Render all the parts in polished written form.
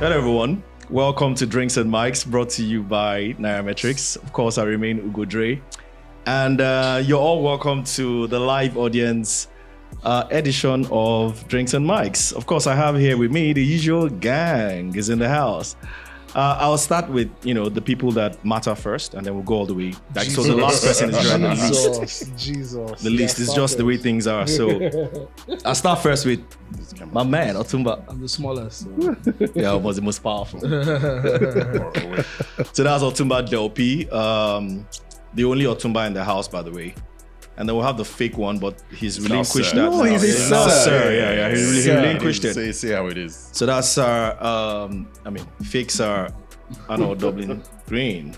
Hello, everyone. Welcome to Drinks and Mics, brought to you by Nairametrics. Of course, I remain Ugo Dre. And you're all welcome to the live audience edition of Drinks and Mics. Of course, I have here with me the usual gang is in the house. I'll start with, the people that matter first, and then we'll go all the way. So the last person is joining the least. Jesus. The least is just the way things are. So I'll start first with my man, Otumba. I'm the smallest. Yeah, I was the most powerful. So that's Otumba Delpi, the only Otumba in the house, by the way. And then we'll have the fake one, but he's relinquished that. No, he's a sir. Yeah. He relinquished it. Say how it is. So that's fakes are Arnold Dublin Green.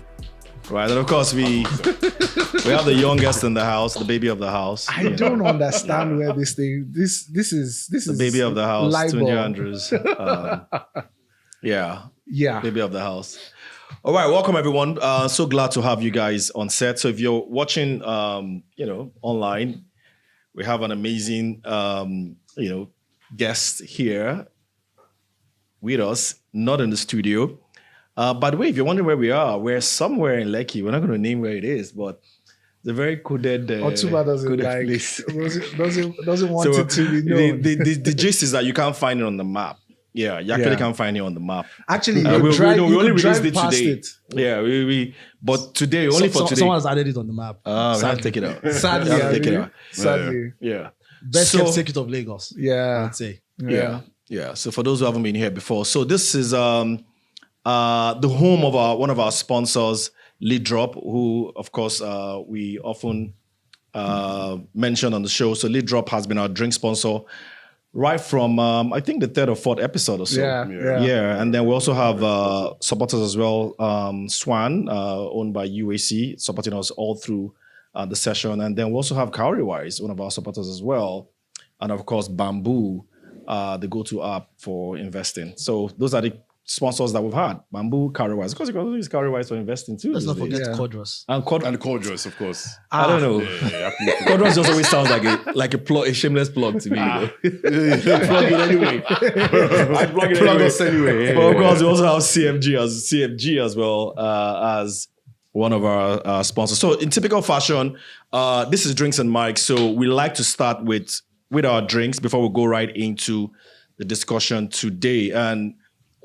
Right, and of course we have the youngest in the house, the baby of the house. I don't understand where this thing. This is the baby of the house, Tunde Andrews. Yeah. Baby of the house. All right, welcome everyone. So glad to have you guys on set. So if you're watching, online, we have an amazing, guest here with us, not in the studio. By the way, if you're wondering where we are, we're somewhere in Lekki. We're not going to name where it is, but it's a very coded. Otumba doesn't want it to be known. The gist is that you can't find it on the map. Yeah, you actually can't find it on the map. Actually, we only released it today. It. Yeah, but today, only for today. Someone has added it on the map. We have to take it out. Sadly. Yeah. Best kept secret of Lagos. Yeah. I'd say. Yeah. So for those who haven't been here before, so this is the home of one of our sponsors, Lead Drop, who of course we often mention on the show. So Lead Drop has been our drink sponsor right from I think the third or fourth episode or so. Yeah. And then we also have supporters as well. Swan, owned by UAC, supporting us all through the session. And then we also have Cowrywise, one of our supporters as well. And of course, Bamboo, the go-to app for investing. So those are the sponsors that we've had. Bamboo, Cowrywise. Of course, you can use Cowrywise for investing too. Let's not forget Codros. And Codros, of course. I don't know. Codros just always sounds like a shameless plug to me. Plug it anyway. I plug us anyway. But of course, we also have CFG as well as one of our sponsors. So in typical fashion, this is Drinks and Mics. So we like to start with our drinks before we go right into the discussion today. And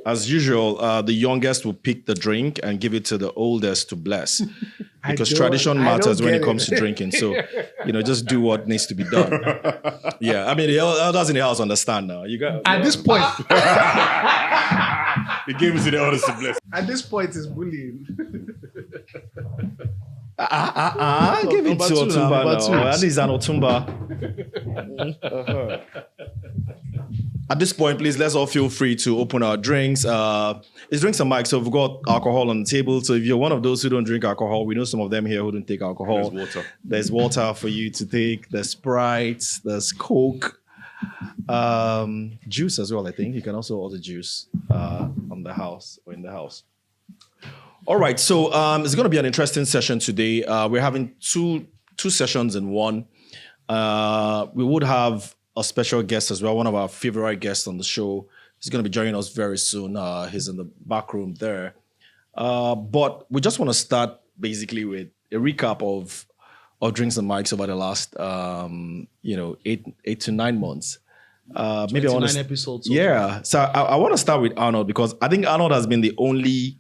as usual, the youngest will pick the drink and give it to the oldest to bless. Because tradition matters when it comes to drinking. So, just do what needs to be done. Yeah, I mean, the elders in the house understand now. At this point. He gave it to the elders to bless. At this point, it's bullying. Give it to Otumba now. At least an Otumba. At this point, please, let's all feel free to open our drinks. It's Drinks and Mics, so we've got alcohol on the table. So if you're one of those who don't drink alcohol, we know some of them here who don't take alcohol. There's water for you to take. There's Sprite. There's Coke. Juice as well, I think. You can also order juice on the house or in the house. All right, so it's going to be an interesting session today. We're having two sessions in one. We would have a special guest as well, one of our favorite guests on the show. He's going to be joining us very soon. He's in the back room there. But we just want to start basically with a recap of Drinks and Mics over the last 8 to 9 months. Maybe 29 episodes. Yeah. So I want to start with Arnold because I think Arnold has been the only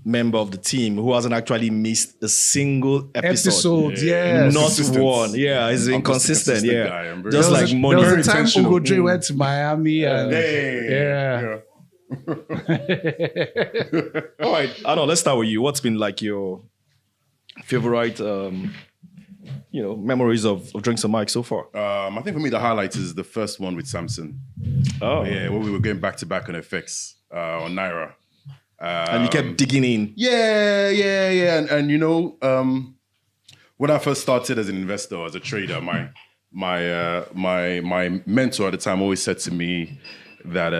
member of the team who hasn't actually missed a single episode. Yes. Not one. Yeah, he's inconsistent. Yeah. Just like money. There was a time Ugo Dre went to Miami and All right, Arnold, let's start with you. What's been like your favorite memories of Drinks and Mics so far? I think for me the highlight is the first one with Samson. Oh. Yeah, when we were going back to back on FX on Naira. And you kept digging in. Yeah. And when I first started as an investor, as a trader, my mentor at the time always said to me that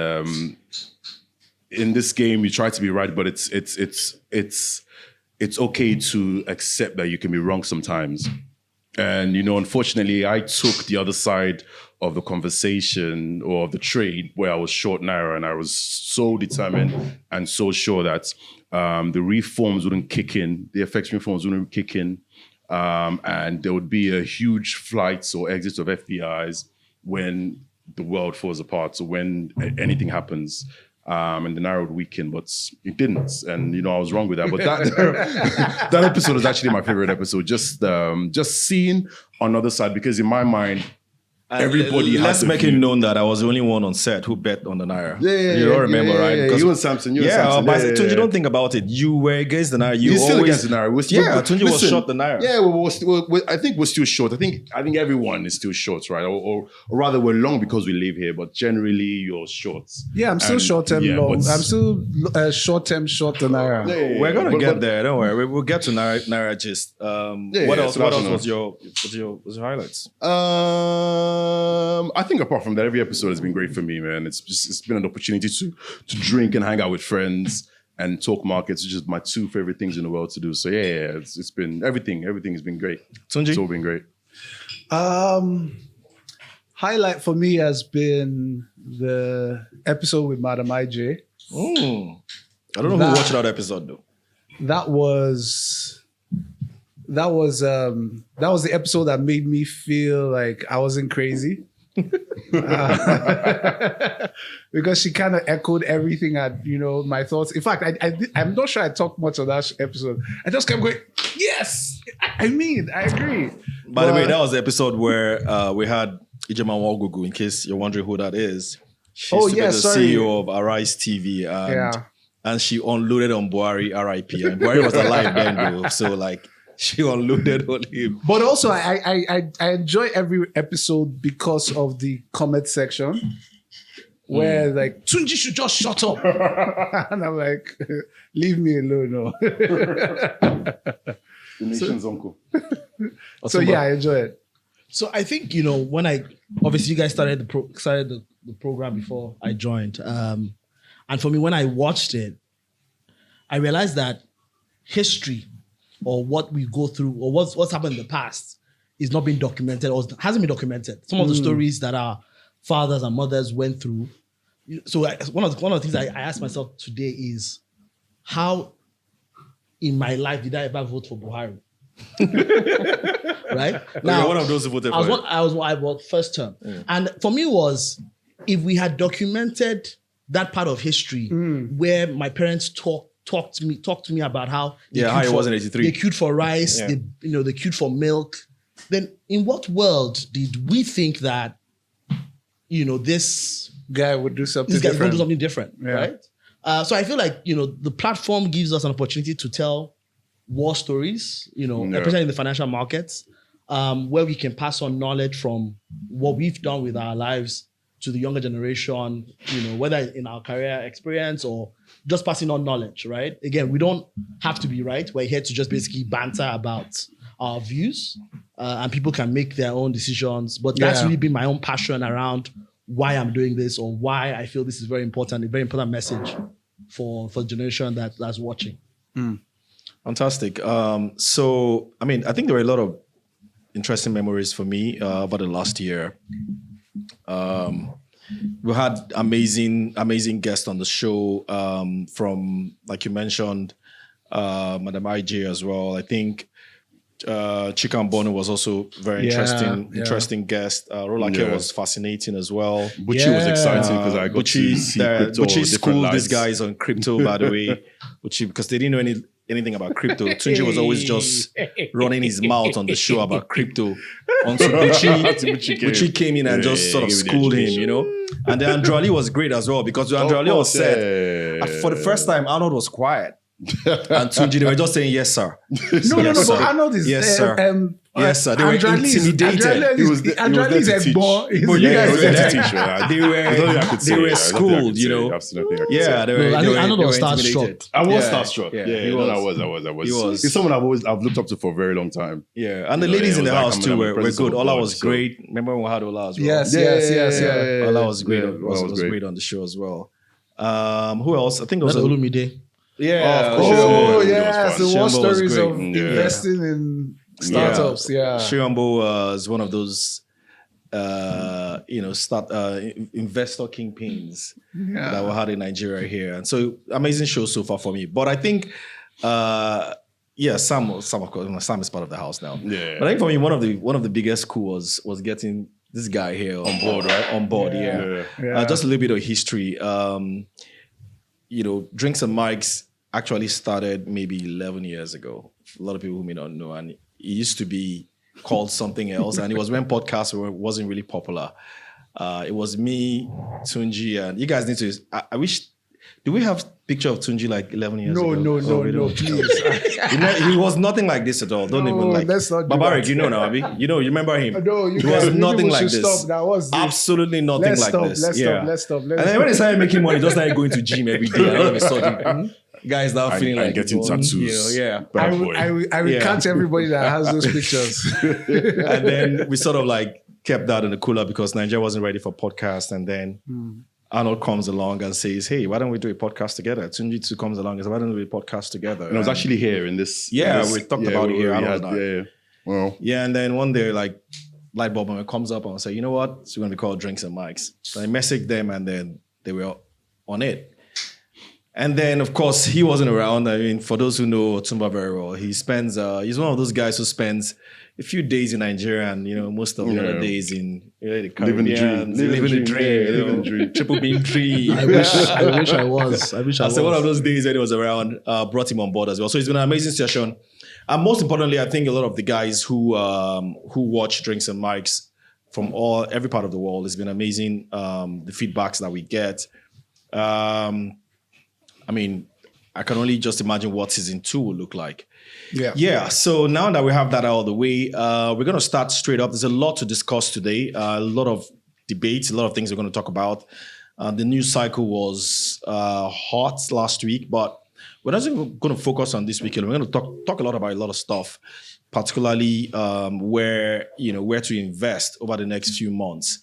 in this game you try to be right, but it's okay to accept that you can be wrong sometimes. And, unfortunately, I took the other side of the conversation or of the trade where I was short Naira, and I was so determined and so sure that the reforms wouldn't kick in, the FX reforms wouldn't kick in, and there would be a huge flight or exit of FPIs when the world falls apart, so when anything happens. And the Naira would weaken, but it didn't. And, I was wrong with that. But that episode was actually my favorite episode. Just seeing another side, because in my mind, everybody has Let's a make view. it known that I was the only one on set who bet on the Naira. Yeah, you don't remember, right? Yeah, Because you and Samson. But Tunji, don't think about it. You were against the Naira. You He's still always against the Naira. Tunji was short the Naira. Yeah, I think we're still short. I think everyone is still short, right? Or rather, we're long because we live here, but generally you're short. Yeah, I'm still short-term long. I'm still short-term short the Naira. We're gonna get there. Don't worry. We'll get to Naira gist. What else? What else was your highlights? I think apart from that, every episode has been great for me, man. It's been an opportunity to drink and hang out with friends and talk markets, which is my two favorite things in the world to do. So it's been everything. Everything has been great. Tunji? It's all been great. Highlight for me has been the episode with Madam IJ. I don't know who watched that episode though. That was the episode that made me feel like I wasn't crazy. Because she kind of echoed everything my thoughts. In fact, I'm not sure I talked much on that episode. I just kept going, yes, I agree. By the way, that was the episode where we had Ijema Wagugu, in case you're wondering who that is. She's the CEO of Arise TV. And she unloaded on Buhari, RIP. And Buhari was alive then, though. So, she unloaded on him. But also, I enjoy every episode because of the comment section where Tunji should just shut up. And I'm like, leave me alone. No. The nation's uncle. So yeah, I enjoy it. So I think, when obviously you guys started the program before I joined. And for me, when I watched it, I realized that history or what we go through or what's happened in the past is not being documented or hasn't been documented. Some of the stories that our fathers and mothers went through. So one of the things I asked myself today is, how in my life did I ever vote for Buhari? Right? Now, you're one of those who voted for him. I was first term. And for me was, if we had documented that part of history where my parents talked to me about how how it was in 83. They queued for rice, they queued for milk. Then in what world did we think that this guy would do something this guy different? would do something different, right? So I feel like the platform gives us an opportunity to tell war stories, especially in the financial markets, where we can pass on knowledge from what we've done with our lives to the younger generation, whether in our career experience or just passing on knowledge, right? Again, we don't have to be right. We're here to just basically banter about our views, and people can make their own decisions. But that's really been my own passion around why I'm doing this or why I feel this is very important, a very important message for the generation that's watching. Fantastic. So, I think there were a lot of interesting memories for me over the last year. We had amazing guests on the show, from, like you mentioned, Madam IJ as well. I think Chika Bono was also very interesting guest. Rolake was fascinating as well. Bucci was exciting because I got to see crypto. Bucci schooled these guys on crypto, by the way. Bucci, because they didn't know anything about crypto. Tunji was always just running his mouth on the show about crypto until Bucci came in and just sort of schooled him, And then Andrew Ali was great as well, because Andrew Ali was said, for the first time, Arnold was quiet. And Tunji, they were just saying, yes, sir. No, but Arnold is... Yes, sir. Yes, sir. They were intimidated. Andrew Ali is a boy. They were schooled, Yeah, they were. Arnold was starstruck. I was starstruck. Yeah, I was. He's someone I've looked up to for a very long time. Yeah, and the ladies in the house too were good. Ola was great. Remember when we had Ola as well? Yes. Ola was great. Was great on the show as well. Who else? I think it was Olumide. Yeah. The war stories of investing in Startups, yeah. Shirambo is one of those, investor kingpins that we had in Nigeria here. And so amazing show so far for me. But I think, Sam of course, Sam is part of the house now. Yeah. But I think for me, one of the biggest coup was getting this guy here on board, right? On board, yeah. Just a little bit of history. Drinks and Mics actually started maybe 11 years ago. A lot of people who may not know, and it used to be called something else, and it was when podcasts wasn't really popular. It was me, Tunji, and you guys need to. I wish. Do we have picture of Tunji like 11 years ago? No, please. He was nothing like this at all. Don't even like. Let's not do Barbaric, that. you know now, Abi. You remember him. No, he was nothing like this. Stop. That was absolutely nothing like this. Let's stop. And then when he started making money, just started going to gym every day. And all of a sudden, guys now feeling like getting tattoos. I recant everybody that has those pictures. And then we sort of like kept that in the cooler because Nigeria wasn't ready for podcast. And then Arnold comes along and says, "Hey, why don't we do a podcast together?" Tunji too comes along and says, "Why don't we do a podcast together?" And I was actually here in this. Yeah, we talked about it here. And then one day, like, light bulb moment comes up and I say, "You know what? It's going to be called Drinks and Mics." So I messaged them and then they were on it. And then, of course, he wasn't around. I mean, for those who know Otumba very well, he's one of those guys who spends a few days in Nigeria and, most of the other days in the Caribbean. Living the dream. Triple beam tree. I wish I was. So one of those days when he was around, brought him on board as well. So it's been an amazing session. And most importantly, I think a lot of the guys who watch Drinks and Mics from every part of the world, it's been amazing. The feedbacks that we get. I mean, I can only just imagine what season 2 will look like. Yeah. So now that we have that out of the way, we're going to start straight up. There's a lot to discuss today. A lot of debates, a lot of things we're going to talk about. The news cycle was hot last week, but we're not going to focus on this weekend. We're going to talk a lot about a lot of stuff, particularly where to invest over the next few months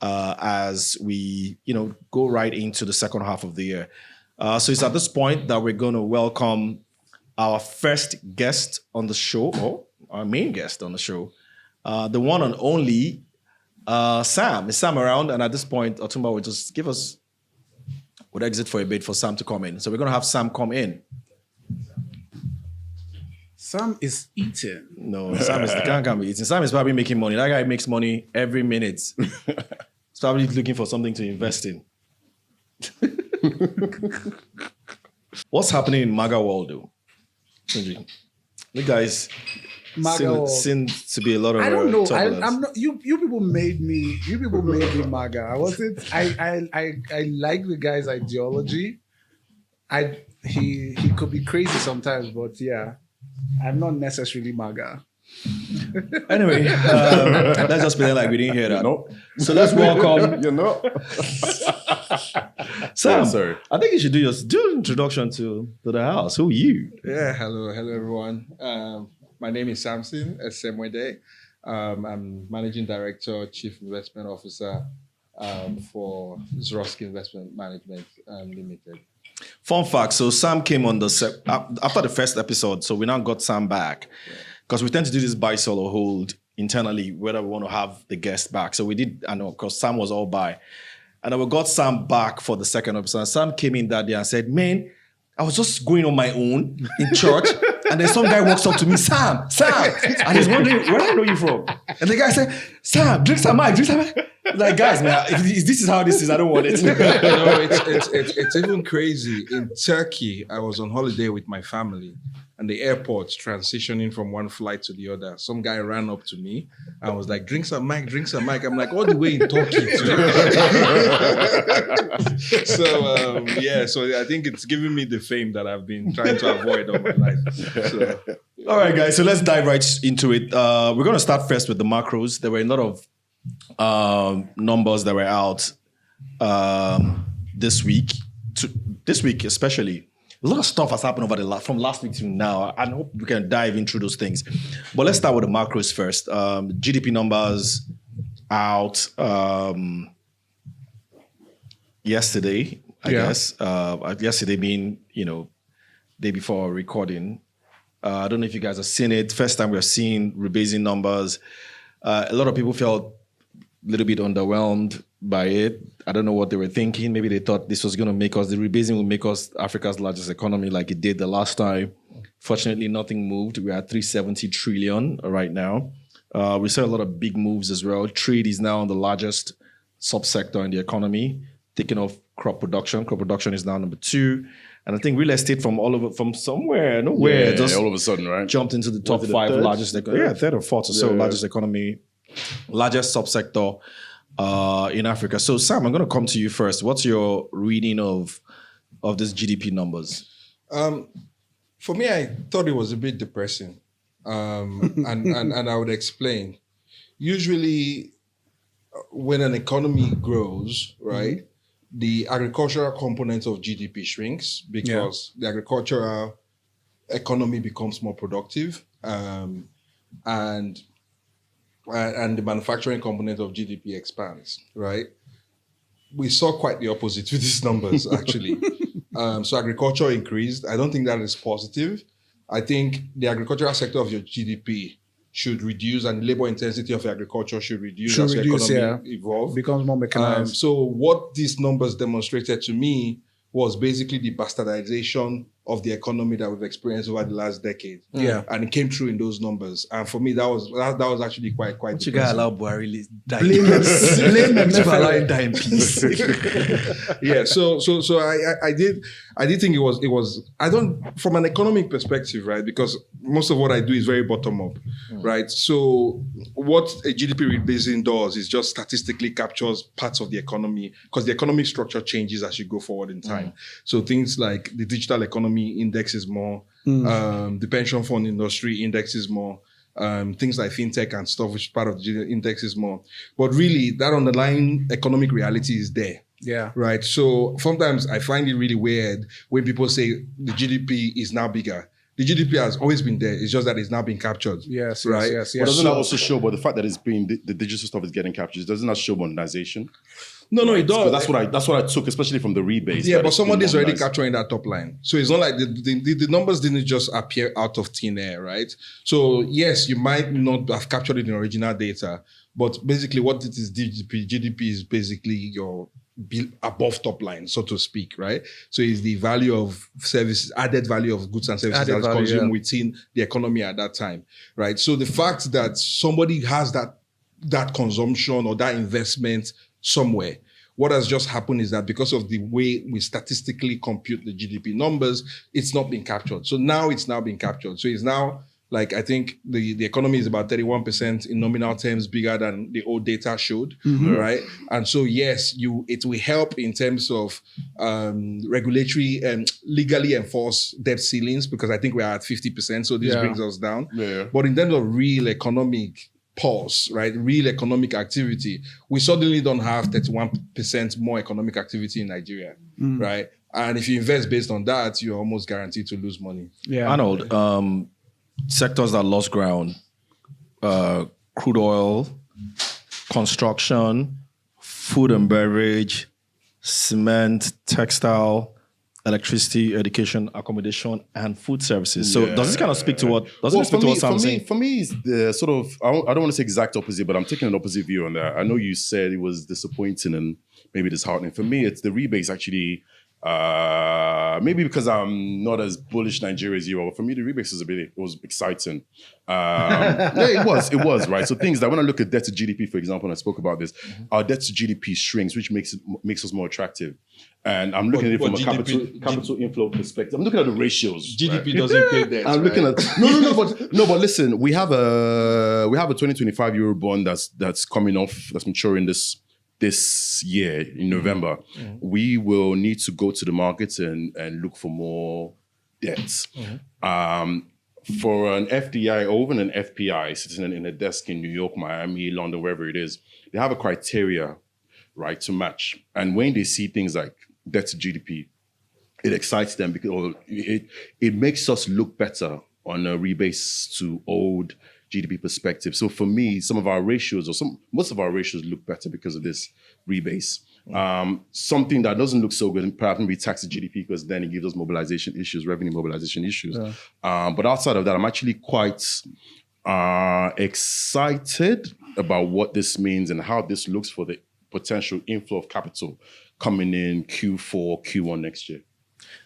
as we go right into the second half of the year. So it's at this point that we're going to welcome our first guest on the show, or our main guest on the show, the one and only Sam. Is Sam around? And at this point, Otumba will just would exit for a bit for Sam to come in. So we're going to have Sam come in. Sam is eating. No, Sam can't be eating. Sam is probably making money. That guy makes money every minute. He's probably looking for something to invest in. What's happening in MAGA world, though? The guys seem to be a lot of. I don't know. turbulence. I'm not. You people made me. You people made me MAGA. I wasn't. I like the guy's ideology. He could be crazy sometimes, but yeah, I'm not necessarily MAGA. Anyway, let's just pretend like we didn't hear that. So let's welcome. Sam, sorry. I think you should do an introduction to the house. Who are you? Yeah, hello everyone. My name is Samson Esemwede. I'm Managing Director, Chief Investment Officer for Zroski Investment Management Limited. Fun fact, so Sam came on after the first episode, so we now got Sam back. Because we tend to do this buy, sell, or hold internally, whether we want to have the guest back. So we did, I know, because Sam was all buy. And then we got Sam back for the second episode. And Sam came in that day and said, "Man, I was just going on my own in church." And then some guy walks up to me, Sam. And he's wondering, where do I know you from? And the guy said, "Sam, drink some mic, drink some mic." Like, guys, man, if this is how this is, I don't want it. It's even crazy. In Turkey, I was on holiday with my family. And the airport, transitioning from one flight to the other, some guy ran up to me and was like, drink some mic. I'm like, all the way in Turkey. So I think it's giving me the fame that I've been trying to avoid all my life. So. All right, guys, so let's dive right into it. We're going to start first with the macros. There were a lot of numbers that were out this week. This week especially. A lot of stuff has happened from last week to now. I hope we can dive into those things. But let's start with the macros first. GDP numbers out yesterday, I guess. Yesterday being, day before recording. I don't know if you guys have seen it. First time we're seeing rebasing numbers. A lot of people felt a little bit underwhelmed by it. I don't know what they were thinking. Maybe they thought this was going to make us, the rebasing will make us Africa's largest economy like it did the last time. Fortunately, nothing moved. We're at 370 trillion right now. We saw a lot of big moves as well. Trade is now the largest subsector in the economy, taking off crop production. Crop production is now number 2. And I think real estate from somewhere, nowhere, just all of a sudden, right? jumped into the top Was it 5 third? largest economy. Yeah, third or fourth or so largest economy, largest subsector in Africa. So Sam, I'm going to come to you first. What's your reading of these GDP numbers? For me, I thought it was a bit depressing, and I would explain. Usually, when an economy grows, right, the agricultural component of GDP shrinks because the agricultural economy becomes more productive, and the manufacturing component of GDP expands, right? We saw quite the opposite with these numbers, actually. So agriculture increased. I don't think that is positive. I think the agricultural sector of your GDP should reduce, and the labor intensity of agriculture should reduce as the economy evolves. Becomes more mechanized. So what these numbers demonstrated to me was basically the bastardization of the economy that we've experienced over the last decade. Yeah. And it came through in those numbers. And for me, that was actually quite You guys allow Buhari die. Blame him. Never allow him die in peace. Yeah, so I did think it was I don't, from an economic perspective, right? Because most of what I do is very bottom up, right? So what a GDP rebasing does is just statistically captures parts of the economy, because the economic structure changes as you go forward in time. So things like the digital economy indexes more, the pension fund industry indexes more. Things like fintech and stuff, which is part of the index is more. But really, that underlying economic reality is there. Yeah. Right. So sometimes I find it really weird when people say the GDP is now bigger. The GDP has always been there. It's just that it's now being captured. Yes. Right. Yes. But doesn't that also show, but the fact that it's being the digital stuff is getting captured, doesn't that show modernization? No, it does. That's what I took, especially from the rebase. Yeah, but somebody's already modernized. capturing that top line. So it's not like the numbers didn't just appear out of thin air, right? So yes, you might not have captured it in original data, but basically what it is, GDP is basically your above top line, so to speak, right? So it's the value of services, added value of goods and services that's consumed within the economy at that time, right? So the fact that somebody has that consumption or that investment somewhere, what has just happened is that because of the way we statistically compute the GDP numbers, it's not being captured. So now it's now being captured. So it's now, like, I think the economy is about 31% in nominal terms bigger than the old data showed, right? And so, yes, it will help in terms of regulatory and legally enforced debt ceilings, because I think we're at 50%, so this brings us down. Yeah. But in terms of real economic pulse, right, real economic activity, we suddenly don't have 31% more economic activity in Nigeria, right? And if you invest based on that, you're almost guaranteed to lose money. Yeah. Arnold, sectors that lost ground, crude oil, construction, food and beverage, cement, textile, electricity, education, accommodation, and food services. So does this kind of speak to what? Does it speak to what Sam saying? For me, it's the sort of, I don't want to say exact opposite, but I'm taking an opposite view on that. I know you said it was disappointing and maybe disheartening. For me, it's the rebase actually. Maybe because I'm not as bullish Nigeria as you are, but for me the rebase was exciting. Yeah, it was right. So things that when I look at debt to GDP, for example, and I spoke about this, our debt to GDP shrinks, which makes us more attractive. And I'm looking at it from a capital inflow perspective. I'm looking at the ratios. GDP doesn't pay debt. I'm looking at but listen, we have a 2025 Euro bond that's coming off, that's maturing this year in November. We will need to go to the markets and look for more debts. For an FDI or even an FPI sitting in a desk in New York, Miami, London, wherever it is, they have a criteria, right, to match. And when they see things like debt to GDP, it excites them because it makes us look better on a rebase to old GDP perspective. So for me, most of our ratios look better because of this rebase. Something that doesn't look so good, and perhaps maybe tax the GDP, because then it gives us mobilization issues, revenue mobilization issues. But outside of that, I'm actually quite excited about what this means and how this looks for the potential inflow of capital coming in Q4, Q1 next year.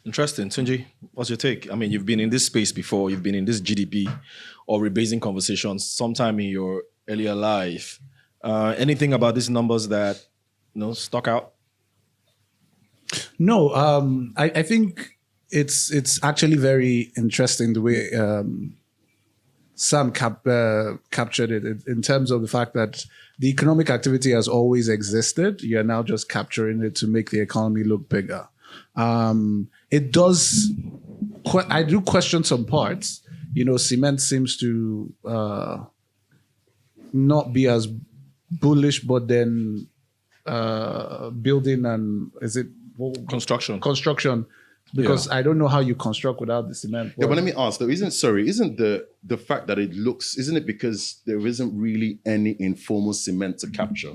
Interesting. Tunji, what's your take? I mean, you've been in this space before. You've been in this GDP or rebasing conversations sometime in your earlier life. Anything about these numbers that stuck out? No, I think it's actually very interesting the way Sam captured it in terms of the fact that the economic activity has always existed. You're now just capturing it to make the economy look bigger. It does. I do question some parts. Cement seems to not be as bullish, but then building and Construction. Because I don't know how you construct without the cement. Yeah, but let me ask though, isn't the fact that isn't it because there isn't really any informal cement to capture,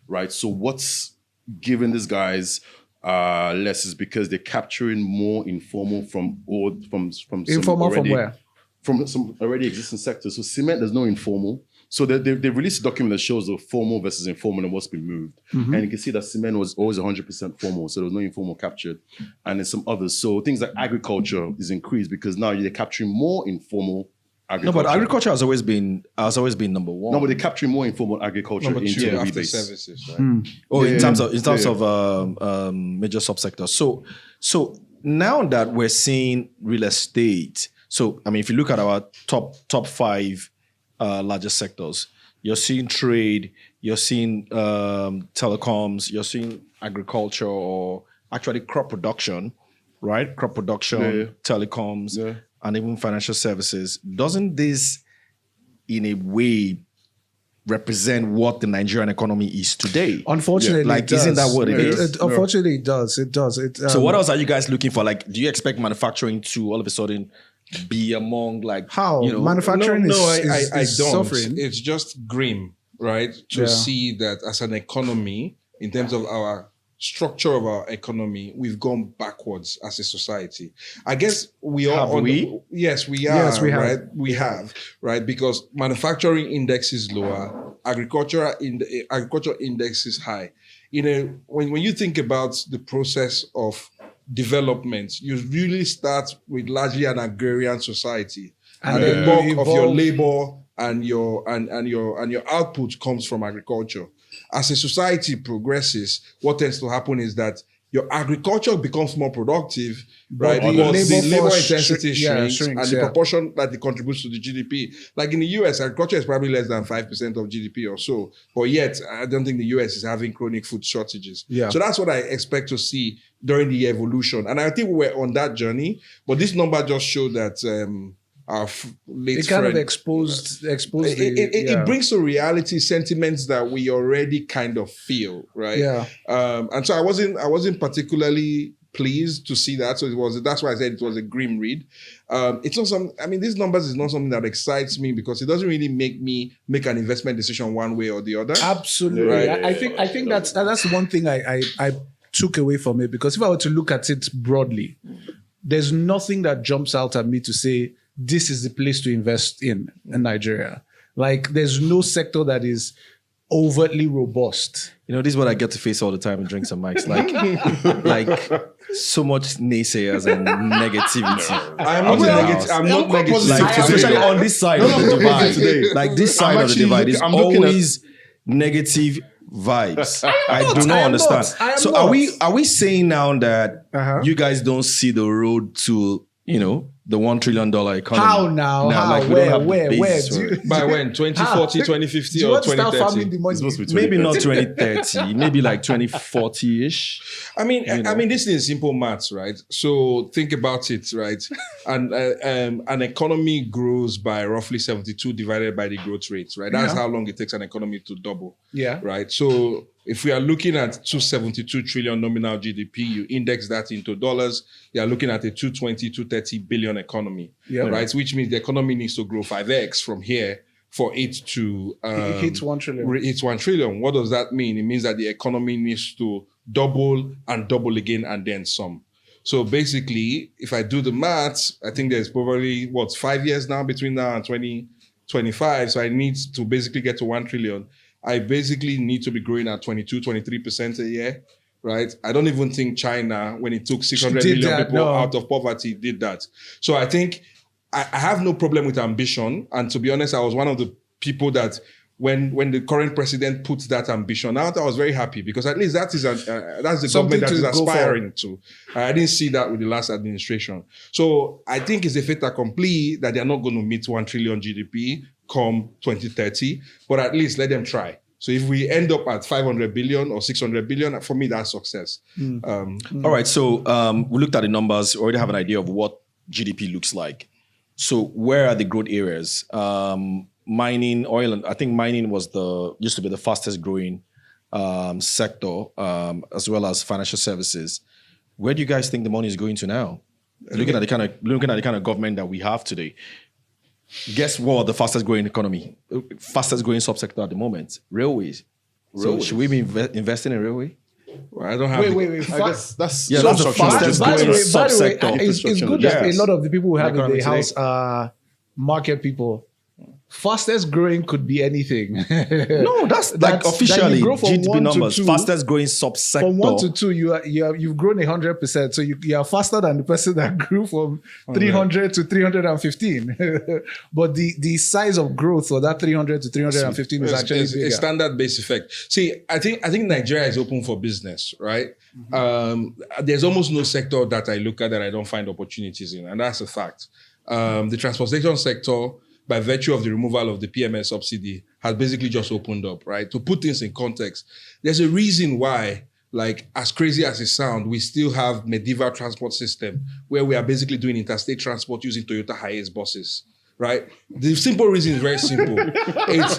right? So what's giving these guys less is because they're capturing more informal from Informal from where? From some already existing sectors. So cement, there's no informal. So they released a document that shows the formal versus informal and what's been moved. And you can see that cement was always 100% formal. So there was no informal captured. And then some others. So things like agriculture is increased because now you're capturing more informal agriculture. No, but agriculture has always been number one. No, but they're capturing more informal agriculture Number into two the after rebase. services, right? in terms of major subsectors. So now that we're seeing real estate, so I mean, if you look at our top five largest sectors, you're seeing trade, you're seeing telecoms, you're seeing agriculture, or actually crop production, right? Crop production, telecoms, and even financial services. Doesn't this, in a way, represent what the Nigerian economy is today? Unfortunately, like, it does. isn't that what it is? Unfortunately, it does. It does. So what else are you guys looking for? Like, do you expect manufacturing to all of a sudden be among how manufacturing is I don't. suffering? It's just grim, right? To see that as an economy, in terms of our structure of our economy, we've gone backwards as a society. I guess we are. Yes, we are. Yes, we have. Right? We have, right? Because manufacturing index is lower, agriculture index is high. When you think about the process of development, you really start with largely an agrarian society, and the bulk of your labor and your output comes from agriculture. As a society progresses, what tends to happen is that your agriculture becomes more productive, right? The Because the labor force intensity shrinks, and the yeah. proportion that it contributes to the GDP. Like in the US, agriculture is probably less than 5% of GDP or so. But yet, I don't think the US is having chronic food shortages. Yeah. So that's what I expect to see during the evolution. And I think we're on that journey. But this number just showed that our late It kind friend, of exposed it brings to reality sentiments that we already kind of feel, right? Yeah. And so I wasn't particularly pleased to see that. So that's why I said it was a grim read. It's not these numbers is not something that excites me because it doesn't really make me make an investment decision one way or the other. Absolutely. Right. I think that's one thing I took away from it, because if I were to look at it broadly, there's nothing that jumps out at me to say this is the place to invest in Nigeria. Like, there's no sector that is overtly robust. This is what I get to face all the time and drink some mics. Like so much naysayers and negativity. I'm not negative. I'm not negative. Like, especially on this side of the divide. Like, this side of the divide is always negative vibes. I do not understand. So are we saying now that you guys don't see the road to the $1 trillion economy? How now? How? Like, Where? By when? 2040, 2050, or 2030? Maybe not 2030. Maybe like 2040-ish. I mean, this is simple maths, right? So think about it, right? And an economy grows by roughly 72 divided by the growth rate, right? That's how long it takes an economy to double. Yeah. Right. So if we are looking at 272 trillion nominal GDP, you index that into dollars, you are looking at a 220, 230 billion economy, right? Which means the economy needs to grow 5x from here for it to hit 1 trillion. Hit 1 trillion. What does that mean? It means that the economy needs to double and double again and then some. So basically, if I do the maths, I think there's probably 5 years now between now and 2025. So I need to basically get to 1 trillion. I basically need to be growing at 23% a year, right? I don't even think China, when it took 600 million people out of poverty, did that. So I think I have no problem with ambition. And to be honest, I was one of the people that when the current president puts that ambition out, I was very happy because at least that's the Something government that is to go aspiring to. I didn't see that with the last administration. So I think it's a fait accompli that they're not going to meet 1 trillion GDP come 2030, but at least let them try. So if we end up at 500 billion or 600 billion, for me, that's success. All right, so we looked at the numbers, already have an idea of what GDP looks like. So where are the growth areas? Mining, oil, and I think mining used to be the fastest growing sector, as well as financial services. Where do you guys think the money is going to now? Looking at the kind of government that we have today, guess what? The fastest growing fastest growing subsector at the moment, railways. So should we be investing in railway? Well, I don't have. Wait. I guess that's that's the fastest By the growing way, subsector. it's good that Yes. a lot of the people we have in Economy the house are market people. Fastest growing could be anything. No, that's like That officially you grow from GDP 1 to numbers. 2. Fastest growing subsector. From 1 to 2, you've grown 100%. So you are faster than the person that grew from 300 to 315. But the size of growth for that 300 to 315 is actually It's bigger. a standard base effect. See, I think Nigeria is open for business, right? There's almost no sector that I look at that I don't find opportunities in, and that's a fact. The transportation sector, by virtue of the removal of the PMS subsidy, has basically just opened up, right? To put things in context, there's a reason why, like, as crazy as it sounds, we still have medieval transport system where we are basically doing interstate transport using Toyota Hiace buses, right? The simple reason is very simple. It's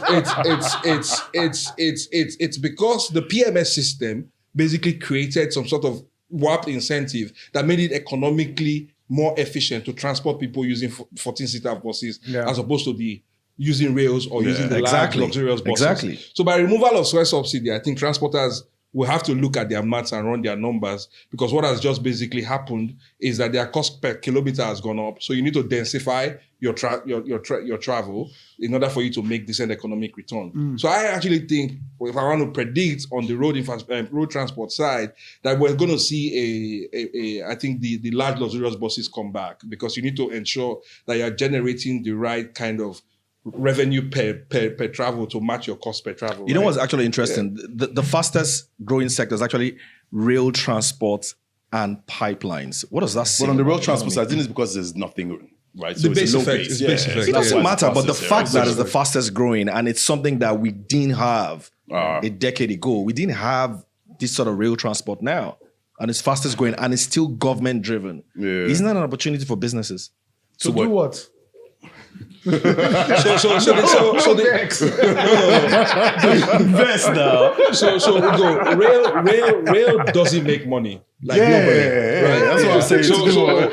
because the PMS system basically created some sort of warped incentive that made it economically more efficient to transport people using 14-seater buses as opposed to using rails or using the large luxurious buses. Exactly. So by removal of fuel subsidy, I think transporters will have to look at their maths and run their numbers, because what has just basically happened is that their cost per kilometer has gone up. So you need to densify your travel in order for you to make decent economic return. So I actually think, if I want to predict on the road transport side, that we're going to see I think the large luxurious buses come back, because you need to ensure that you're generating the right kind of revenue per travel to match your cost per travel. You know what's actually interesting? The fastest growing sector is actually rail transport and pipelines. What does that say? But on the rail transport side, I think it's because there's nothing, right? The base it's a low effect base. is base effect. It doesn't Yeah. matter, but the Yeah. fact that it's the fastest growing, and it's something that we didn't have Ah. a decade ago. We didn't have this sort of rail transport now, and it's fastest growing, and it's still government driven. Yeah. Isn't that an opportunity for businesses? To do what? Invest now. So we go. Rail doesn't make money. Like nobody. Right? That's what I'm saying.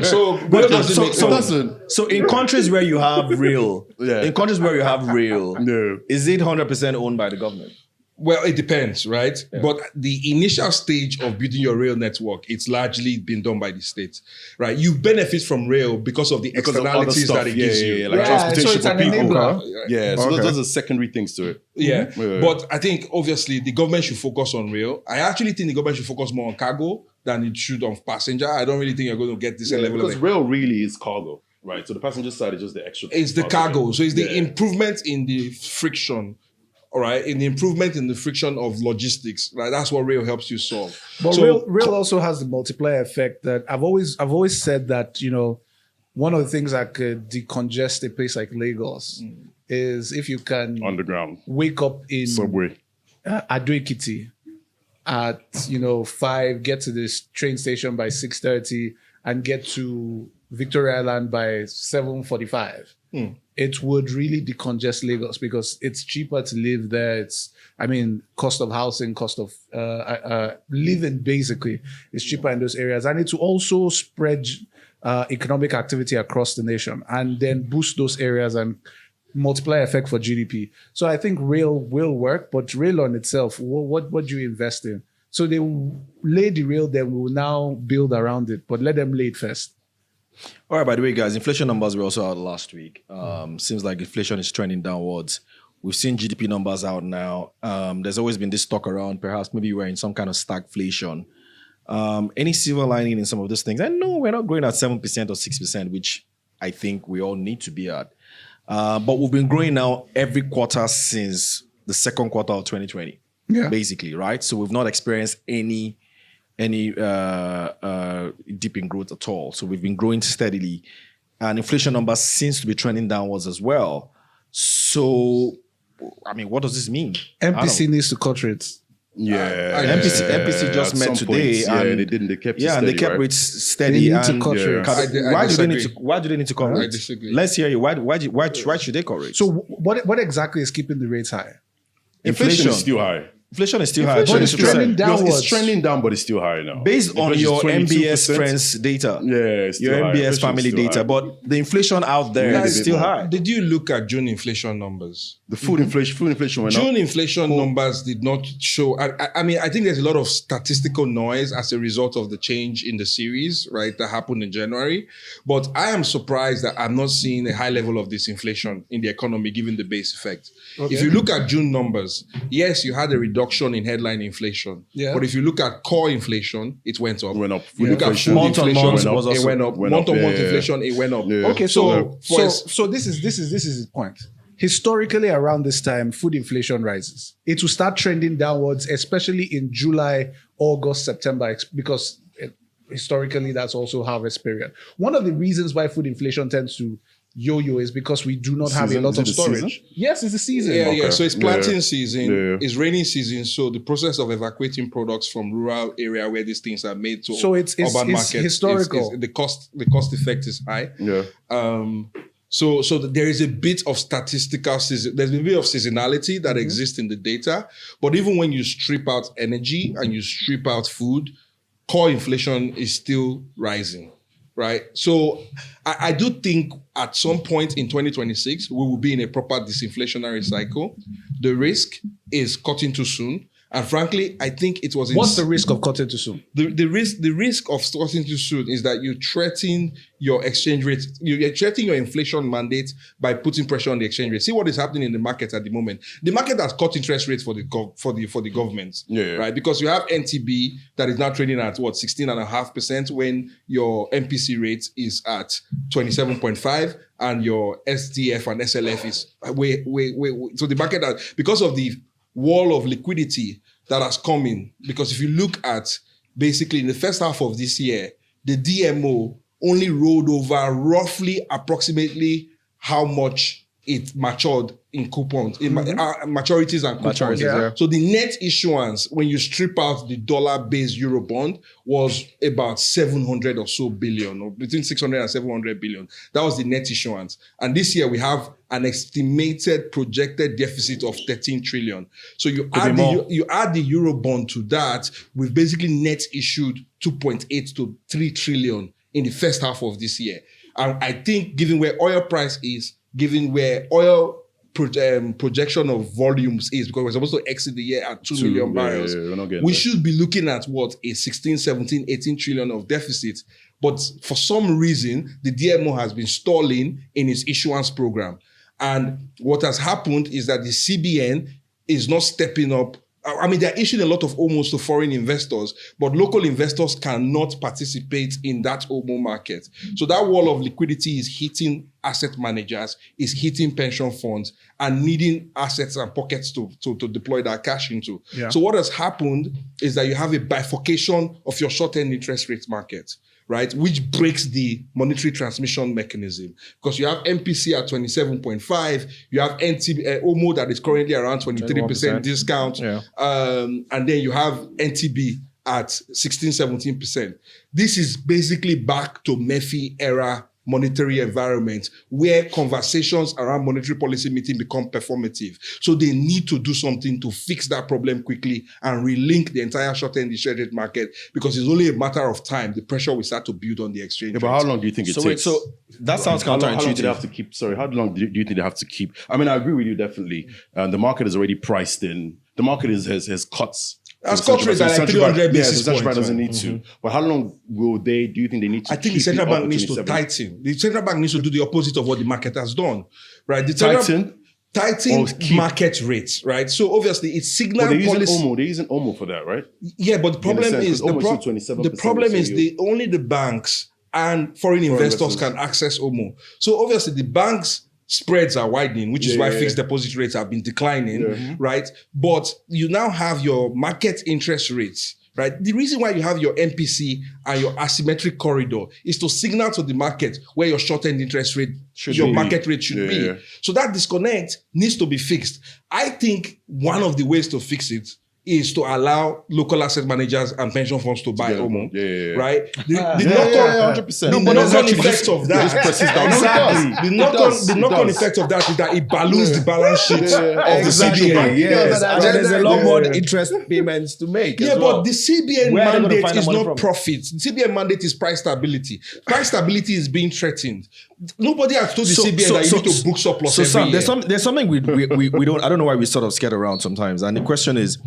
So rail doesn't make money. So in countries where you have rail, Yeah. No. is it 100% owned by the government? Well, it depends, right? But the initial stage of building your rail network, it's largely been done by the state, right? You benefit from rail because of the Because of other externalities stuff. that it gives you. Like Yeah, transportation so it's for an people. enabler. Yeah, so those are secondary things to it. Yeah. Yeah. But I think obviously the government should focus on rail. I actually think the government should focus more on cargo than it should on passenger. I don't really think you're going to get this level Because of rail really is cargo, right? So the passenger side is just the extra. it's the part of cargo. it. So it's the Yeah. improvement in the friction, all right? In the improvement in the friction of logistics, right? That's what rail helps you solve. But So- rail also has the multiplier effect that I've always said that, one of the things that could decongest a place like Lagos is if you can Underground. wake up in Subway. Ado Ekiti at 5, get to this train station by 6:30, and get to Victoria Island by 7:45. It would really decongest Lagos because it's cheaper to live there. Cost of housing, cost of living basically is cheaper in those areas, and it will also spread economic activity across the nation, and then boost those areas and multiplier effect for GDP. So I think rail will work, but rail on itself, what do you invest in? So they will lay the rail, then we will now build around it, but let them lay it first. All right, by the way, guys, inflation numbers were also out last week. Seems like inflation is trending downwards. We've seen GDP numbers out now. There's always been this talk around, perhaps maybe we're in some kind of stagflation. Any silver lining in some of those things? I know we're not growing at 7% or 6%, which I think we all need to be at. But we've been growing now every quarter since the second quarter of 2020, basically, right? So we've not experienced any dip in growth at all. So we've been growing steadily, and inflation numbers seems to be trending downwards as well. So, I mean, what does this mean? MPC needs to cut rates. MPC just met today, and they didn't. They kept and they kept right? rates steady. They need to cut rates. Why do they need to cut I rates? disagree. Let's hear you. Why should they cut rates? So what exactly is keeping the rates high? Inflation is still high. Inflation is still high. But it's trending downwards. It's trending down, but it's still high now. Based on Inflation your is 22%. MBS friends data, it's still your high. MBS Inflation is family still data, high. but the inflation out there Guys, is still more. high. Did you look at June inflation numbers? The food inflation went up. June inflation numbers did not show. I mean, I think there's a lot of statistical noise as a result of the change in the series, right, that happened in January. But I am surprised that I'm not seeing a high level of disinflation in the economy given the base effect. Okay. If you look at June numbers, yes, you had a reduction in headline inflation. Yeah. But if you look at core inflation, it went up. Went up. If you look at Inflation. food Month on inflation, month was it also- went up. went up, Month-on-month yeah. inflation, it went up. Yeah. Okay, So, so this is his point. Historically, around this time, food inflation rises. It will start trending downwards, especially in July, August, September, because historically that's also harvest period. One of the reasons why food inflation tends to yo-yo is because we do not have a Season? lot Is of it the storage. season? Yes, it's the season. Yeah, Okay. so it's planting Yeah. season, Yeah. it's rainy season. So the process of evacuating products from rural area where these things are made to So it's urban markets, historical. the cost effect is high. Yeah. So there is a bit of statistical season. There's a bit of seasonality that exists in the data. But even when you strip out energy and you strip out food, core inflation is still rising, right? So I do think at some point in 2026, we will be in a proper disinflationary cycle. The risk is cutting too soon. And frankly, I think it was... What's the risk of cutting too soon? The risk of starting too soon is that you threaten your exchange rate, you're threatening your inflation mandate by putting pressure on the exchange rate. See what is happening in the market at the moment. The market has cut interest rates for the government, right? Because you have NTB that is now trading at 16.5% when your MPC rate is at 27.5, and your SDF and SLF is way. So the market has, because of the wall of liquidity that has come in, because if you look at basically in the first half of this year, the DMO only rolled over roughly approximately how much it matured in coupons, in maturities and coupons. Maturities, yeah. So the net issuance, when you strip out the dollar-based euro bond, was about 700 or so billion, or between 600 and 700 billion. That was the net issuance. And this year we have an estimated projected deficit of 13 trillion. So you add the euro bond to that, we've basically net issued 2.8 to 3 trillion in the first half of this year. And I think given where oil price is, given where oil projection of volumes is, because we're supposed to exit the year at 2 million barrels, we're not getting we there. should be looking at what, a 16, 17, 18 trillion of deficit. But for some reason, the DMO has been stalling in its issuance program. And what has happened is that the CBN is not stepping up. I mean, they're issuing a lot of OMOs to foreign investors, but local investors cannot participate in that OMO market. So that wall of liquidity is hitting asset managers, is hitting pension funds, and needing assets and pockets to deploy that cash into. Yeah. So what has happened is that you have a bifurcation of your short-term interest rate market, right? Which breaks the monetary transmission mechanism. Because you have MPC at 27.5, you have OMO that is currently around 23% discount, and then you have NTB at 16, 17%. This is basically back to Murphy era monetary environment where conversations around monetary policy meeting become performative. So they need to do something to fix that problem quickly and relink the entire short-term interest rate market, because it's only a matter of time. The pressure will start to build on the exchange Yeah, but rate. how long do you think it So takes? wait, so that sounds How long do they counterintuitive. have to keep? Sorry, how long do you think they have to keep? I mean, I agree with you definitely. The market is already priced in. The market has cuts. Has So the cut rates central at like bank- 300 yeah, basis the central bank points, doesn't man. need to. But how long will they? Do you think they need to? I think the keep central it bank up needs to 27? tighten. The central bank needs to do the opposite of what the market has done, right? The central- Tighten? tighten Or keep? market rates, right? So obviously it's signal But they're using policy. OMO. They're using OMO for that, right? Yeah, but the problem sense, is because almost 27% the problem is of your- only the banks and foreign investors can access OMO. So obviously the banks spreads are widening, which is why fixed deposit rates have been declining, right? But you now have your market interest rates, right? The reason why you have your MPC and your asymmetric corridor is to signal to the market where your short-term interest rate, your market rate should be. So that disconnect needs to be fixed. I think one of the ways to fix it is to allow local asset managers and pension funds to buy OMO, right? The knock-on 100%. the knock-on effect of that, Exactly. the knock-on effect of that is that it balloons the balance sheet of the CBN. Yes. And And there's a lot more Yeah. interest payments to make. Yeah, as well. but the CBN Where are they gonna mandate find the is money not from? profit. The CBN mandate is price stability. Price stability is being threatened. Nobody has told the CBN that you need to book surplus So every Sam, year. there's something we don't. I don't know why we sort of scared around sometimes. And the question is,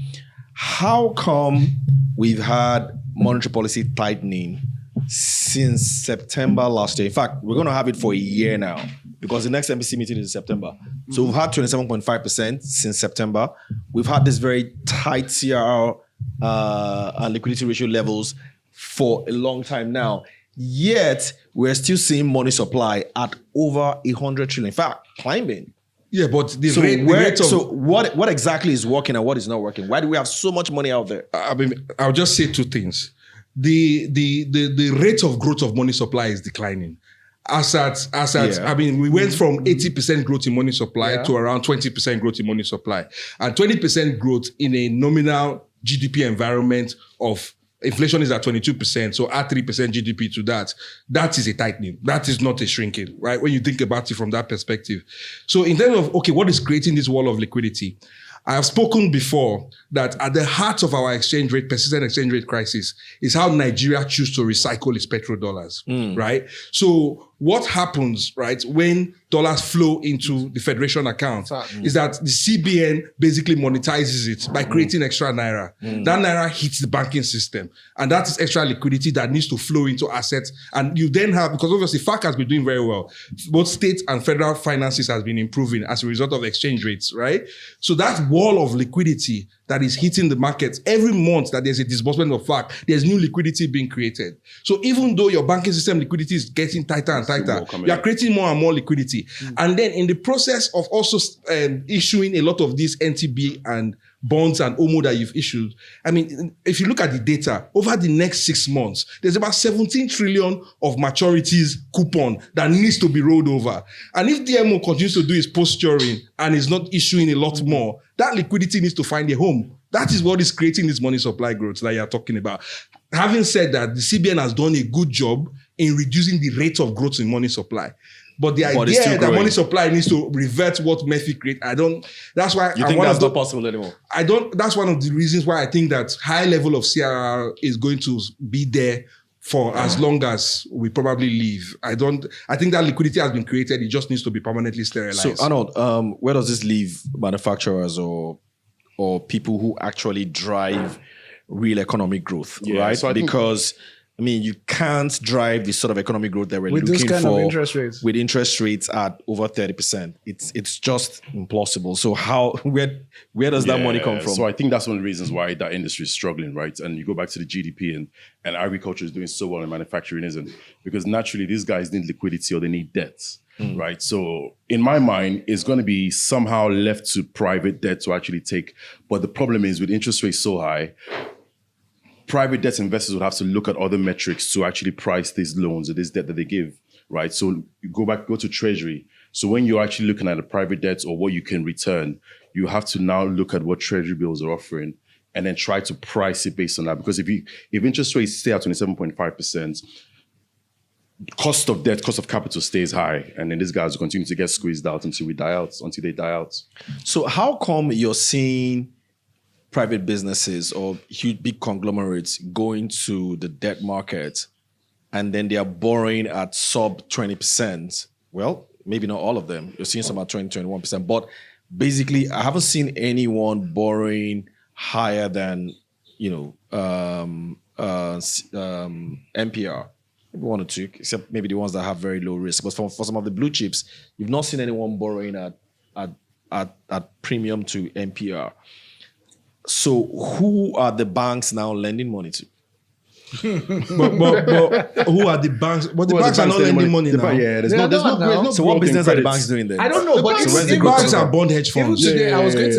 how come we've had monetary policy tightening since September last year? In fact, we're going to have it for a year now because the next MPC meeting is in September. So we've had 27.5% since September. We've had this very tight CRR and liquidity ratio levels for a long time now. Yet we're still seeing money supply at over 100 trillion. In fact, climbing. Yeah, but the So rate of what exactly is working and what is not working? Why do we have so much money out there? I mean, I'll just say two things. The rate of growth of money supply is declining. I mean, we went from 80% growth in money supply to around 20% growth in money supply. And 20% growth in a nominal GDP environment of inflation is at 22%, so add 3% GDP to that. That is a tightening. That is not a shrinking, right? When you think about it from that perspective. So in terms of, okay, what is creating this wall of liquidity? I have spoken before that at the heart of our persistent exchange rate crisis is how Nigeria chooses to recycle its petrodollars, right? So what happens, right, when dollars flow into the Federation account is that the CBN basically monetizes it by creating extra Naira. That Naira hits the banking system. And that is extra liquidity that needs to flow into assets. And you then have, because obviously FAC has been doing very well. Both state and federal finances has been improving as a result of exchange rates, right? So that wall of liquidity that is hitting the markets every month that there's a disbursement of FAC, there's new liquidity being created. So even though your banking system liquidity is getting tighter and tighter, you are creating more and more liquidity. And then in the process of also issuing a lot of these NTB and bonds and OMO that you've issued, I mean, if you look at the data, over the next 6 months, there's about 17 trillion of maturities coupon that needs to be rolled over. And if DMO continues to do its posturing and is not issuing a lot more, that liquidity needs to find a home. That is what is creating this money supply growth that you're talking about. Having said that, the CBN has done a good job in reducing the rate of growth in money supply. But the But it's idea still that growing. money supply needs to revert what Murphy created, that's why You think that's not possible anymore? that's one of the reasons why I think that high level of CRR is going to be there for as long as we probably live. I think that liquidity has been created. It just needs to be permanently sterilized. So Arnold, where does this leave manufacturers or people who actually drive real economic growth, right? so I think- Because I mean, you can't drive the sort of economic growth that we're With this looking kind for of interest rates. with interest rates at over 30%. It's just impossible. So where does that money come from? So I think that's one of the reasons why that industry is struggling, right? And you go back to the GDP and agriculture is doing so well and manufacturing isn't. Because naturally these guys need liquidity or they need debts, right? So in my mind, it's going to be somehow left to private debt to actually take. But the problem is with interest rates so high, private debt investors would have to look at other metrics to actually price these loans or this debt that they give, right? So you go to Treasury. So when you're actually looking at a private debt or what you can return, you have to now look at what Treasury bills are offering and then try to price it based on that. Because if interest rates stay at 27.5%, cost of debt, cost of capital stays high, and then these guys will continue to get squeezed out until they die out. So how come you're seeing private businesses or huge big conglomerates going to the debt market and then they are borrowing at sub 20%? Well, maybe not all of them. You're seeing some at 20, 21%. But basically, I haven't seen anyone borrowing higher than, NPR. Maybe one or two, except maybe the ones that have very low risk. But for some of the blue chips, you've not seen anyone borrowing at premium to NPR. So who are the banks now lending money to? but who are the banks? But the banks are not lending money now. There's no. So what business are the banks doing then? I don't know, The but banks are bond hedge funds. even today, I was going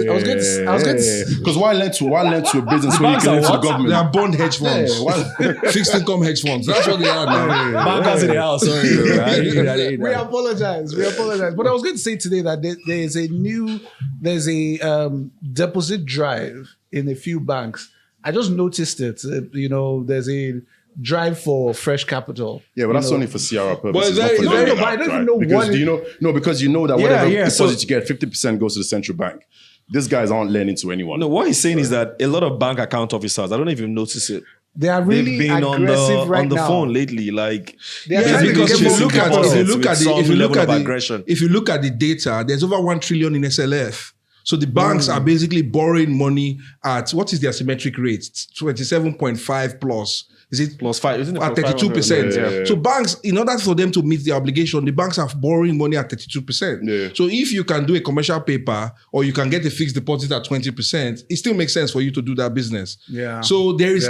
to. Because why lend to a business when you can lend to the They government? are bond hedge funds. Fixed income hedge funds. That's what they are now. Bankers in the house. Sorry. We apologize. But I was going to say today that there's a deposit drive in a few banks. I just noticed it. There's a drive for fresh capital. Yeah, but that's only for CRR purposes. But I don't even know because what. because you know that whatever deposit you get, 50% goes to the central bank. These guys aren't lending to anyone. No, what he's saying is that a lot of bank account officers, I don't even notice it. They are really They've been aggressive on the now. phone lately. Like, They are Yeah, trying to because get if you look at the aggression. data, there's over 1 trillion in SLF. So the banks are basically borrowing money at, what is their symmetric rate? 27.5 plus. Is it +5, isn't it? at +500? 32%? Yeah. So banks, in order for them to meet their obligation, the banks are borrowing money at 32%. Yeah. So if you can do a commercial paper or you can get a fixed deposit at 20%, it still makes sense for you to do that business. Yeah. So there is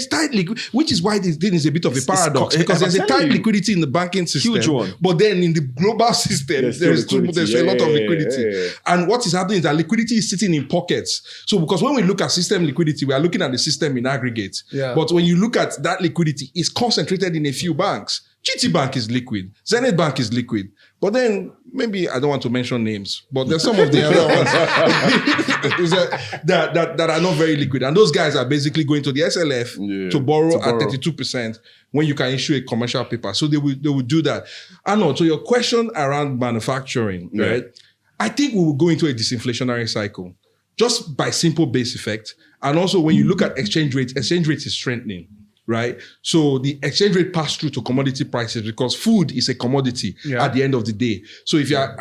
tight liquidity, which is why this thing is a bit of a paradox, because there's a tight liquidity in the banking system. Huge one. But then in the global system, There's there's a lot of liquidity. yeah. And what is happening is that liquidity is sitting in pockets. So because when we look at system liquidity, we are looking at the system in aggregate. Yeah. But when you look at that liquidity, it's concentrated in a few banks. GT Bank is liquid. Zenith Bank is liquid. But then maybe I don't want to mention names, but there's some of the other ones that are not very liquid. And those guys are basically going to the SLF to borrow at 32% when you can issue a commercial paper. So they will do that. Arnold, so your question around manufacturing, right? I think we will go into a disinflationary cycle just by simple base effect. And also when you look at exchange rate is strengthening. Right? So the exchange rate pass through to commodity prices because food is a commodity at the end of the day. So if you are,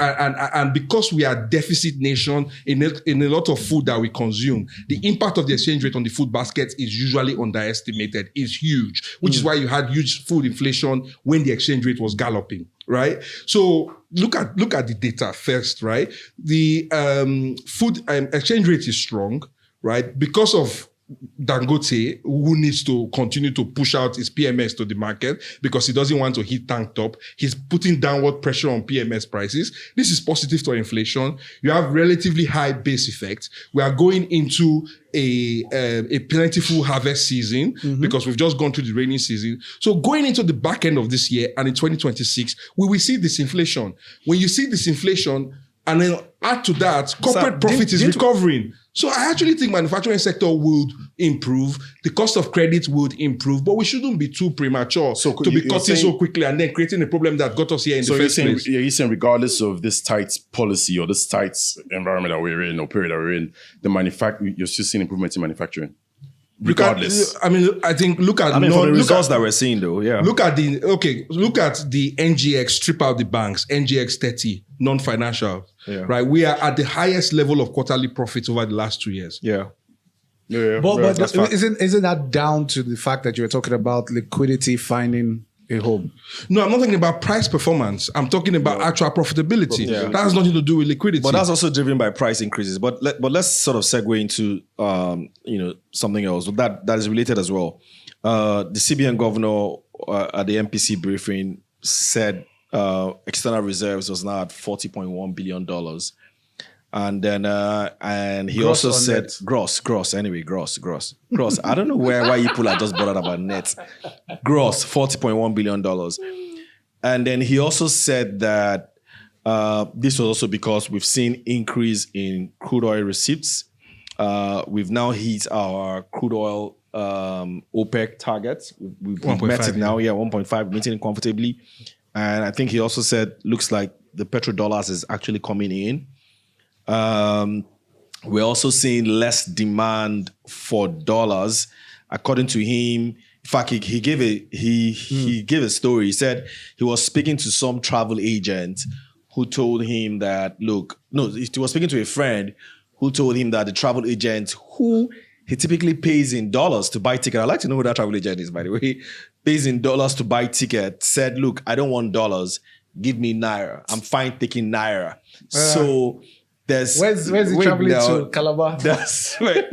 and because we are a deficit nation in a lot of food that we consume, the impact of the exchange rate on the food basket is usually underestimated. It's huge, which is why you had huge food inflation when the exchange rate was galloping. Right? So look at the data first, right? The food exchange rate is strong, right? Because of Dangote, who needs to continue to push out his PMS to the market because he doesn't want to hit tank top. He's putting downward pressure on PMS prices. This is positive to inflation. You have relatively high base effect. We are going into a plentiful harvest season because we've just gone through the rainy season. So going into the back end of this year and in 2026, we will see disinflation. When you see disinflation, and then add to that, corporate profit is recovering. So I actually think manufacturing sector would improve. The cost of credit would improve, but we shouldn't be too premature to be cutting so quickly and then creating a problem that got us here in the first place. You're saying regardless of this tight policy or this tight environment that we're in or period that we're in, you're still seeing improvements in manufacturing? Regardless. I think look at for the results that we're seeing though, Look at the NGX, strip out the banks, NGX 30, non-financial, right? We are at the highest level of quarterly profits over the last 2 years. But isn't that down to the fact that you're talking about liquidity finding a home? No, I'm not talking about price performance. I'm talking about actual profitability. That has nothing to do with liquidity. But that's also driven by price increases. But let's sort of segue into something else that is related as well. The CBN governor at the MPC briefing said external reserves was now at $40.1 billion. And then and he also said gross. I don't know why you people are just bothered about net. Gross, $40.1 billion. And then he also said that this was also because we've seen increase in crude oil receipts. We've now hit our crude oil OPEC targets. We've 1.5, met it now. Yeah, 1.5, meeting it comfortably. And I think he also said, looks like the petrodollars is actually coming in. We're also seeing less demand for dollars. According to him, in fact, he gave a story. He said he was speaking to some travel agent who told him that, he was speaking to a friend who told him that the travel agent who he typically pays in dollars to buy ticket. I'd like to know who that travel agent is, by the way. Pays in dollars to buy ticket. Said, look, I don't want dollars. Give me Naira. I'm fine taking Naira. So there's... Where's he traveling to? Calabar? That's right.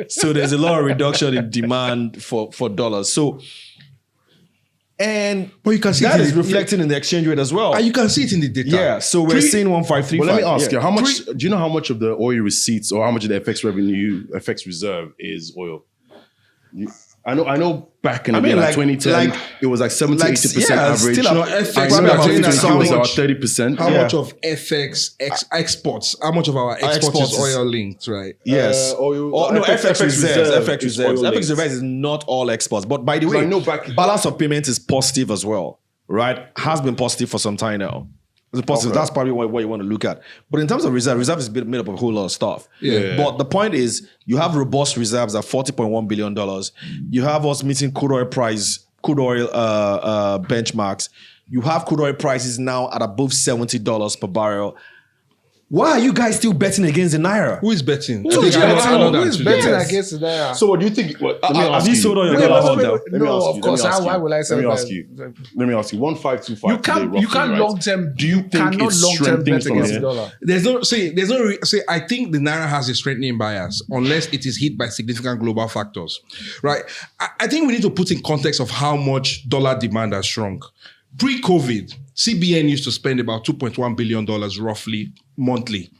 So there's a lot of reduction in demand for dollars. But you can see that it is reflecting in the exchange rate as well. And you can see it in the data. Yeah, so we're seeing 1.535. But let me ask yeah. you, how much? Do you know how much of the oil receipts or how much of the FX revenue, FX reserve is oil? I know. Back in the day, like 2010, it was like 70 to 80% average. Still FX I know that 2020 was about 30%. How much of FX exports? How much of our exports is oil linked, right? Yes. FX reserves. FX reserves. FX FX reserves is not all exports. But by the way, I know balance of payment is positive as well, right? Has been positive for some time now. It's positive. Okay. That's probably what you want to look at. But in terms of reserve is made up of a whole lot of stuff. Yeah. But the point is, you have robust reserves at $40.1 billion. You have us meeting crude oil benchmarks. You have crude oil prices now at above $70 per barrel. Why are you guys still betting against the Naira? Who is betting? Who is betting against the Naira? So what do you think? Have you sold all your dollar holder? No, of course. Why will I say that? Let me ask you. 1.525. You can't long term. Do you think it's strengthening from against the here? dollar? I think the Naira has a strengthening bias unless it is hit by significant global factors, right? I think we need to put in context of how much dollar demand has shrunk. Pre-COVID, CBN used to spend about $2.1 billion roughly monthly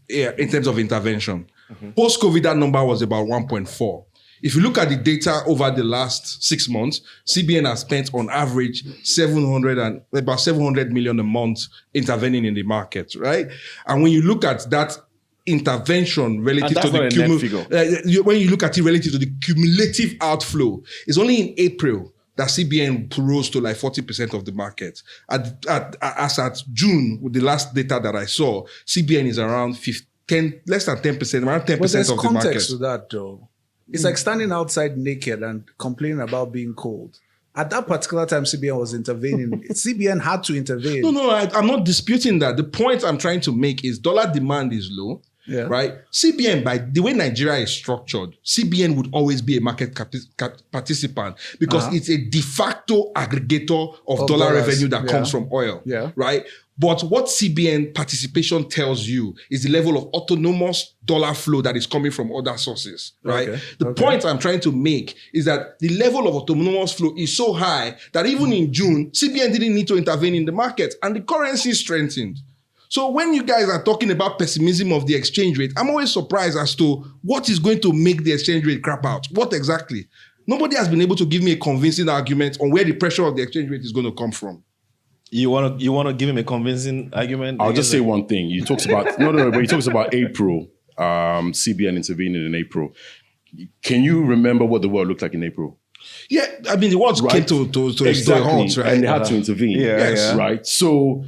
in terms of intervention. Mm-hmm. Post-COVID, that number was about 1.4. If you look at the data over the last 6 months, CBN has spent on average about 700 million a month intervening in the market, right? And when you look at that intervention relative to the when you look at it relative to the cumulative outflow, it's only in April that CBN rose to like 40% of the market. As at June, with the last data that I saw, CBN is around less than 10%, around 10% of the market. But there's context to that, though. It's like standing outside naked and complaining about being cold. At that particular time, CBN was intervening. CBN had to intervene. No, I'm not disputing that. The point I'm trying to make is dollar demand is low. Yeah. Right? CBN, by the way Nigeria is structured, CBN would always be a market participant because it's a de facto aggregator of dollar revenue that comes from oil. Yeah. Right? But what CBN participation tells you is the level of autonomous dollar flow that is coming from other sources. Right? Okay. The point I'm trying to make is that the level of autonomous flow is so high that even in June, CBN didn't need to intervene in the market and the currency strengthened. So when you guys are talking about pessimism of the exchange rate, I'm always surprised as to what is going to make the exchange rate crap out. What exactly? Nobody has been able to give me a convincing argument on where the pressure of the exchange rate is going to come from. You want to give him a convincing argument? I'll just say one thing. He talks about but he talks about April. CBN intervening in April. Can you remember what the world looked like in April? Yeah, I mean the world came to exactly, halt, right? And they had to intervene. Right. So.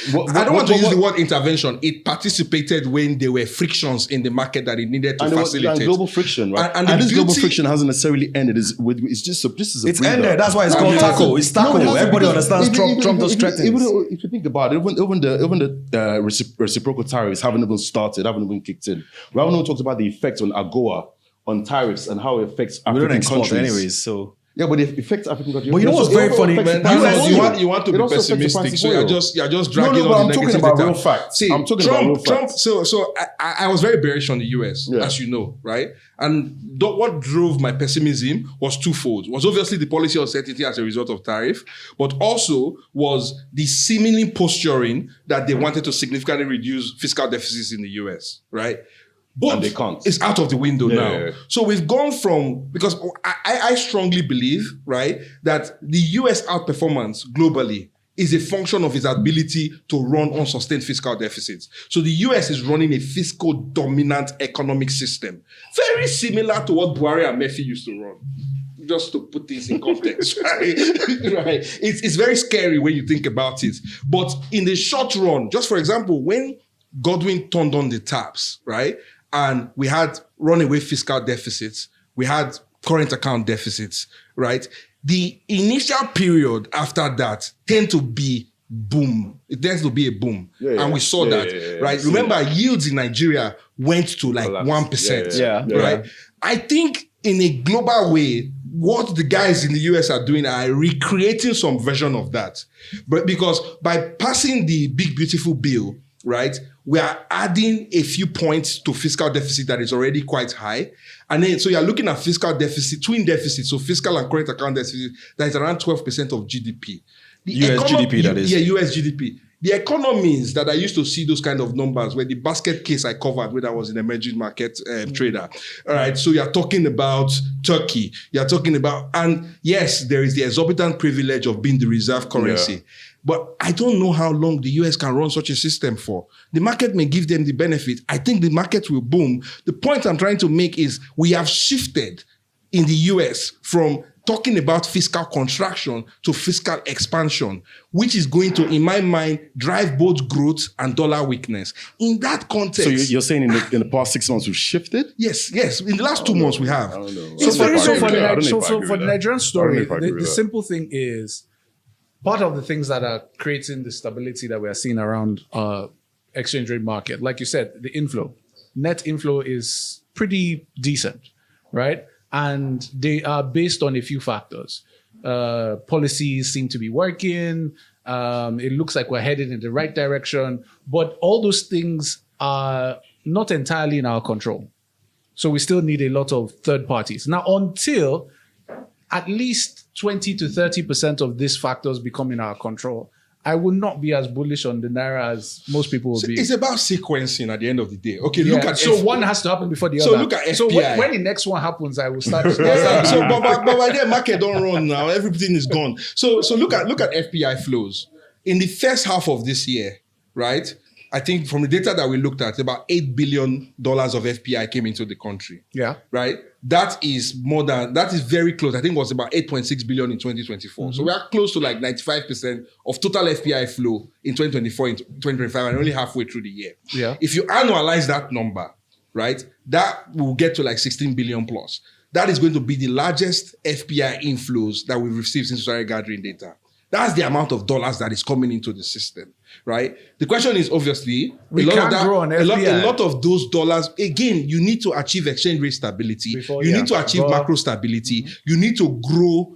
I don't want to use the word intervention. It participated when there were frictions in the market that it needed to facilitate. And global friction, right? And this global friction hasn't necessarily ended. It's ended. That's why it's called tackle. It's tackle. Everybody understands Trump does threatens. If you think about it, even the reciprocal tariffs haven't even started, haven't even kicked in. We haven't even talked about the effect on AGOA, on tariffs, and how it affects African countries. Anyways, so. Yeah, but it affects African countries. But you know what's very funny, man? You want to be pessimistic, so you're just dragging on the negative data. I'm talking about real facts. See, Trump. So I was very bearish on the US, as you know, right? And what drove my pessimism was twofold. Was obviously the policy uncertainty as a result of tariff, but also was the seemingly posturing that they wanted to significantly reduce fiscal deficits in the US, right? But they can't. It's out of the window now. Yeah. So we've gone from, because I strongly believe, right, that the US outperformance globally is a function of its ability to run unsustained fiscal deficits. So the US is running a fiscal dominant economic system, very similar to what Buhari and Murphy used to run. Just to put this in context, right? Right? It's very scary when you think about it. But in the short run, just for example, when Godwin turned on the taps, right? And we had runaway fiscal deficits, we had current account deficits, right? The initial period after that tend to be boom. It tends to be a boom. And we saw that, right? Remember, yields in Nigeria went to like 1%, right? I think in a global way, what the guys in the US are doing are recreating some version of that. But because by passing the big, beautiful bill, right, we are adding a few points to fiscal deficit that is already quite high. And then, so you're looking at fiscal deficit, twin deficit, so fiscal and current account deficit, that is around 12% of GDP. US GDP, that is. Yeah, US GDP. The economies that I used to see those kind of numbers were the basket case I covered when I was an emerging market trader. All right, so you're talking about Turkey. You're talking about, and yes, there is the exorbitant privilege of being the reserve currency. Yeah. But I don't know how long the US can run such a system for. The market may give them the benefit. I think the market will boom. The point I'm trying to make is we have shifted in the US from talking about fiscal contraction to fiscal expansion, which is going to, in my mind, drive both growth and dollar weakness. In that context... So you're saying in the past 6 months we've shifted? Yes. In the last 2 months we have. So for the Nigerian story, the simple thing is, part of the things that are creating the stability that we are seeing around exchange rate market, like you said, the inflow. Net inflow is pretty decent, right? And they are based on a few factors. Policies seem to be working. It looks like we're headed in the right direction. But all those things are not entirely in our control. So we still need a lot of third parties. Now, until at least 20 to 30% of these factors become in our control, I will not be as bullish on the Naira as most people will be. It's about sequencing at the end of the day. Okay, look at... So one has to happen before the other. So look at FPI. So when the next one happens, I will start... So but by then, market don't run now. Everything is gone. So look at FPI flows. In the first half of this year, right? I think from the data that we looked at, about $8 billion of FPI came into the country. Yeah. Right? That is very close. I think it was about 8.6 billion in 2024. So we are close to like 95% of total FPI flow in 2024 and 2025 and only halfway through the year. Yeah. If you annualize that number, right, that will get to like 16 billion plus. That is going to be the largest FPI inflows that we've received since we started gathering data. That's the amount of dollars that is coming into the system, right? The question is obviously a lot of those dollars. Again, you need to achieve exchange rate stability. You need to achieve macro stability. You need to grow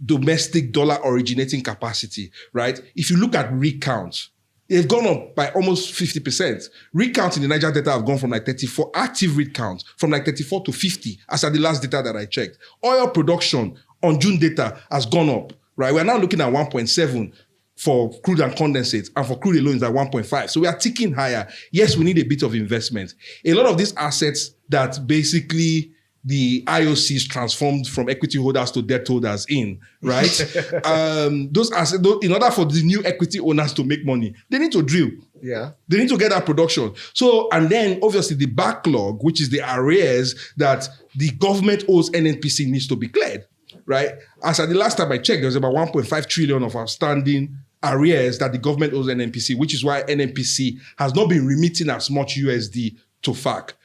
domestic dollar originating capacity, right? If you look at recounts, they've gone up by almost 50%. Recounts in the Niger data have gone from like 34 active recounts from like 34 to 50 as at the last data that I checked. Oil production on June data has gone up. Right, we're now looking at 1.7 for crude and condensate, and for crude alone is at 1.5. So we are ticking higher. Yes, we need a bit of investment. A lot of these assets that basically the IOCs transformed from equity holders to debt holders in, right? Those assets, in order for the new equity owners to make money, they need to drill. Yeah. They need to get that production. So, and then obviously the backlog, which is the arrears that the government owes NNPC, needs to be cleared. Right? As at the last time I checked, there was about 1.5 trillion of outstanding arrears that the government owes NNPC, which is why NNPC has not been remitting as much USD to FAC.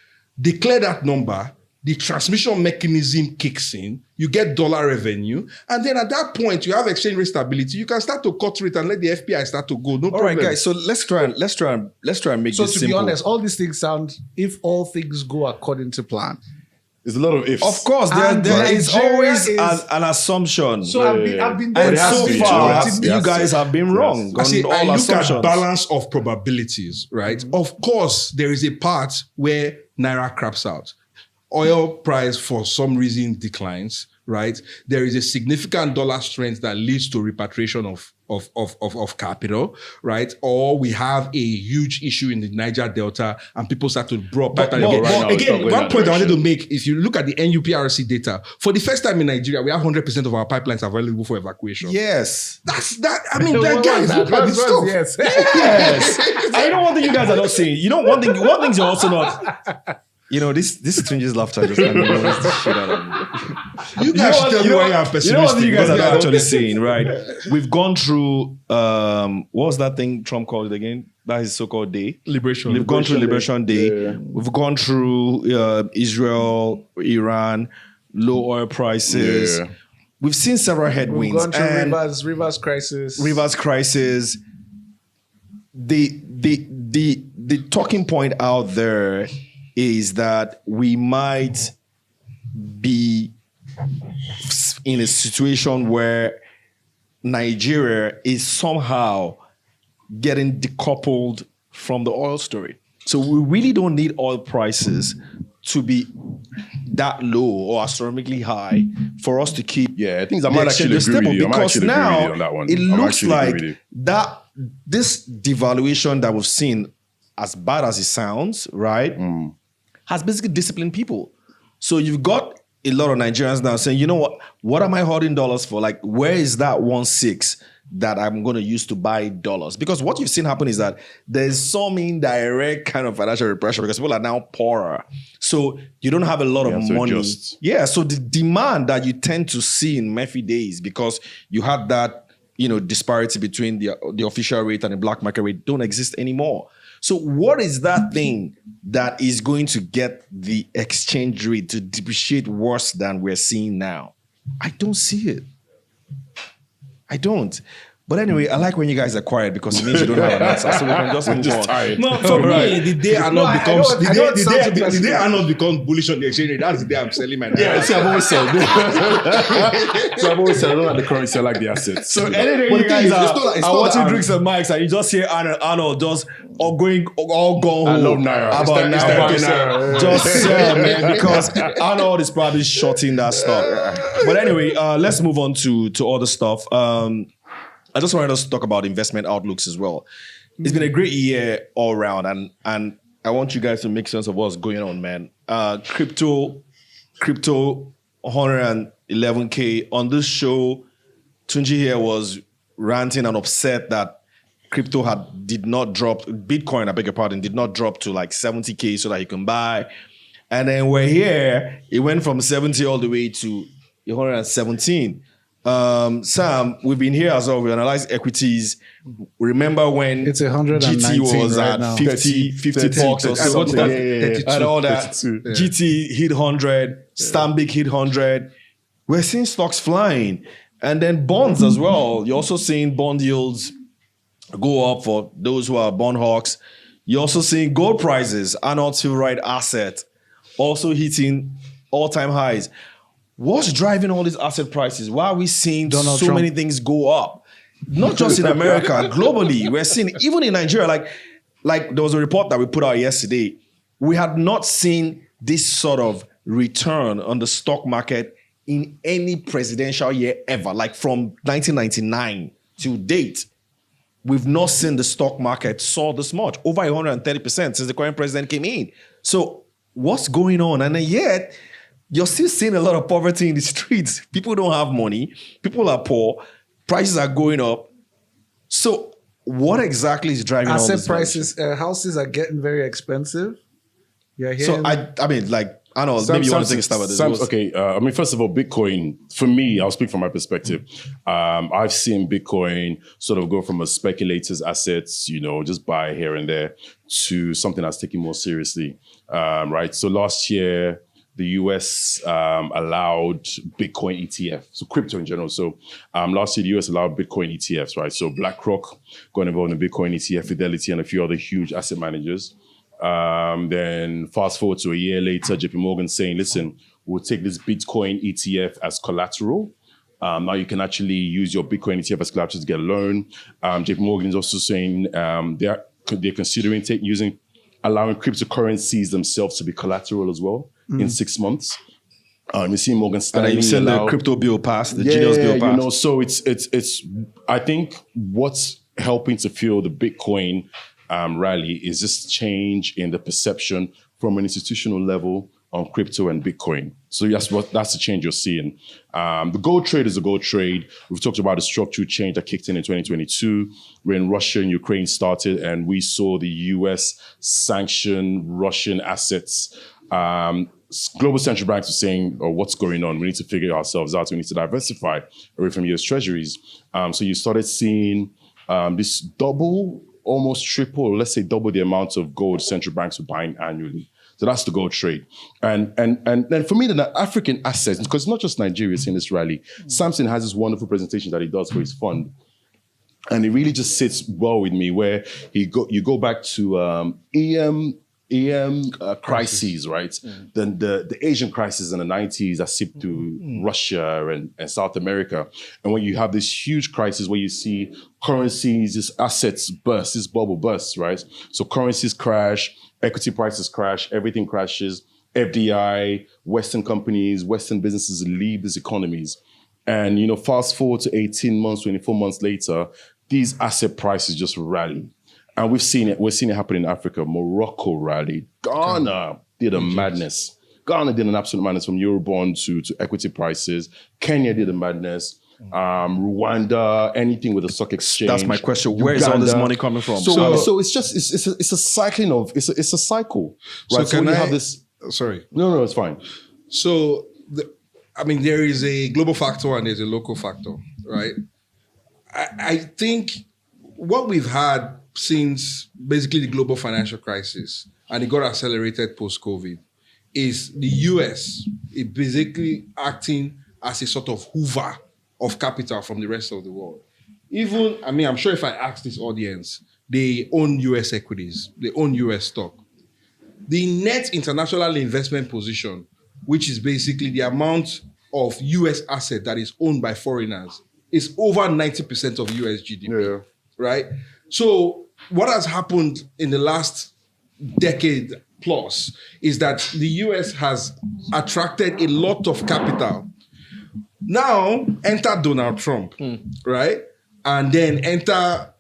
Declare that number, the transmission mechanism kicks in, you get dollar revenue, and then at that point you have exchange rate stability. You can start to cut rate and let the FPI start to go. No problem. All right, guys. So let's try and make so this simple. So to be honest, all these things sound, if all things go according to plan. There's a lot of ifs. Of course, there is always an assumption. So I've been and so far, you guys have been wrong. I look at balance of probabilities, right? Of course, there is a part where Naira craps out. Oil price, for some reason, declines, right? There is a significant dollar strength that leads to repatriation of of capital, right? Or we have a huge issue in the Niger Delta and people start to draw pipeline again. right now, it's Again, not going one that point I wanted to direction. make, if you look at the NUPRC data, for the first time in Nigeria, we have 100% of our pipelines available for evacuation. Yes. That's that. I mean, What that was guys, that? look at this stuff. Yes. Yes. I know one thing you guys are not saying. You know, one thing you're also not. You know, this Tunji's laughter just annoys the shit out of me. You guys should tell me why I'm pessimistic. You know what you guys are because not I actually don't- saying, right? We've gone through what was that thing Trump called it again? That is so-called day. Liberation. We've gone through Liberation Day. Yeah. We've gone through Israel, Iran, low oil prices. Yeah. We've seen several We've headwinds. gone through and Rivers crisis. Rivers crisis. The talking point out there is that we might be in a situation where Nigeria is somehow getting decoupled from the oil story. So we really don't need oil prices to be that low or astronomically high for us to keep Yeah, I think I the might actually exchange agree with stable, you. I might because actually agree with now you on that one. it I might looks actually agree like with you. that this devaluation that we've seen, as bad as it sounds, right, has basically disciplined people. So you've got a lot of Nigerians now saying, you know what am I holding dollars for? Like, where is that 1.6 that I'm going to use to buy dollars? Because what you've seen happen is that there's some indirect kind of financial repression because people are now poorer. So you don't have a lot of to money. adjust. Yeah, so the demand that you tend to see in Murphy days, because you had that, disparity between the official rate and the black market rate, don't exist anymore. So what is that thing that is going to get the exchange rate to depreciate worse than we're seeing now? I don't see it. I don't. But anyway, I like when you guys are quiet because it means you don't have an answer. So we can just move on. Tired. No, for me, the day Arnold becomes I know it sounds the day Arnold becomes bullish on the exchange rate, that's the day I'm selling my Yeah, Naira. see, I've always said. So I've always said I don't like the currency, I like the assets. So anyway, But you the thing guys is, it's are not like- it's are not watching that Drinks and Mics and you just hear Arnold just going home I love Naira. about It's time to Naira. sell. Just sell, man, because Arnold is probably shorting that stuff. But anyway, let's move on to other stuff. I just wanted us to talk about investment outlooks as well. It's been a great year all around, and I want you guys to make sense of what's going on, man. Crypto 111K. On this show, Tunji here was ranting and upset that crypto did not drop, Bitcoin, I beg your pardon, did not drop to like 70K so that you can buy. And then we're here, it went from 70 all the way to 117. Sam, we've been here as well. We analyzed equities. Remember when It's 119 GT was right at now. 50 bucks or something? Yeah, yeah, yeah. And all that. 32. GT hit 100, Stambik hit 100. We're seeing stocks flying. And then bonds as well. You're also seeing bond yields go up for those who are bond hawks. You're also seeing gold prices, Arnold Silverite asset, also hitting all-time highs. What's driving all these asset prices? Why are we seeing Donald so Trump. many things go up? Not just in America, globally. We're seeing, even in Nigeria, like there was a report that we put out yesterday. We had not seen this sort of return on the stock market in any presidential year ever. Like from 1999 to date, we've not seen the stock market soar this much, over 130% since the current president came in. So what's going on? And then yet, you're still seeing a lot of poverty in the streets. People don't have money. People are poor. Prices are going up. So what exactly is driving all Asset this prices, houses are getting very expensive. You're valuation? hearing So I mean, like, I don't know, maybe you want to take a stab at this. What's- Okay, I mean, first of all, Bitcoin, for me, I'll speak from my perspective. I've seen Bitcoin sort of go from a speculator's assets, just buy here and there, to something that's taken more seriously, right? So last year, the US allowed Bitcoin ETF, so crypto in general. So last year, the US allowed Bitcoin ETFs, right? So BlackRock got involved in the Bitcoin ETF, Fidelity, and a few other huge asset managers. Then fast forward to a year later, JP Morgan saying, listen, we'll take this Bitcoin ETF as collateral. Now you can actually use your Bitcoin ETF as collateral to get a loan. JP Morgan is also saying they're considering allowing cryptocurrencies themselves to be collateral as well in 6 months. You see Morgan And Stanley. then you've seen the allow- crypto bill pass, the Genius bill pass. you know, so it's. I think what's helping to fuel the Bitcoin rally is this change in the perception from an institutional level on crypto and Bitcoin. So that's the change you're seeing. The gold trade is a gold trade. We've talked about the structural change that kicked in 2022 when Russia and Ukraine started, and we saw the US sanction Russian assets. Global central banks are saying, "Oh, what's going on? We need to figure ourselves out. We need to diversify away from US treasuries." So you started seeing this double, almost triple, let's say double the amount of gold central banks were buying annually. So that's the gold trade. And then for me, the African assets, because it's not just Nigeria seeing this rally. Samson has this wonderful presentation that he does for his fund. And it really just sits well with me where you go back to EM crises, right? Then the Asian crisis in the 90s that seeped through Russia and South America. And when you have this huge crisis where you see currencies, these assets burst, this bubble bursts, right? So currencies crash, equity prices crash, everything crashes, FDI, Western companies, Western businesses leave these economies. And, you know, fast forward to 18 months, 24 months later, these asset prices just rally. And we've seen it. We're seeing it happen in Africa. Morocco rallied. Ghana did a madness. Ghana did an absolute madness from Eurobond to equity prices. Kenya did a madness. Rwanda, anything with a stock exchange. That's my question. Where is all this money coming from? So it's just it's a cycling of it's a cycle. Right? So can when you I have this? Sorry. No, it's fine. So, there is a global factor and there's a local factor, right? I think what we've had since basically the global financial crisis, and it got accelerated post-COVID, is the US is basically acting as a sort of hoover of capital from the rest of the world. I'm sure if I ask this audience, they own US equities, they own US stock. The net international investment position, which is basically the amount of US asset that is owned by foreigners, is over 90% of US GDP, right? So what has happened in the last decade plus is that the US has attracted a lot of capital. Now, enter Donald Trump, right? And then enter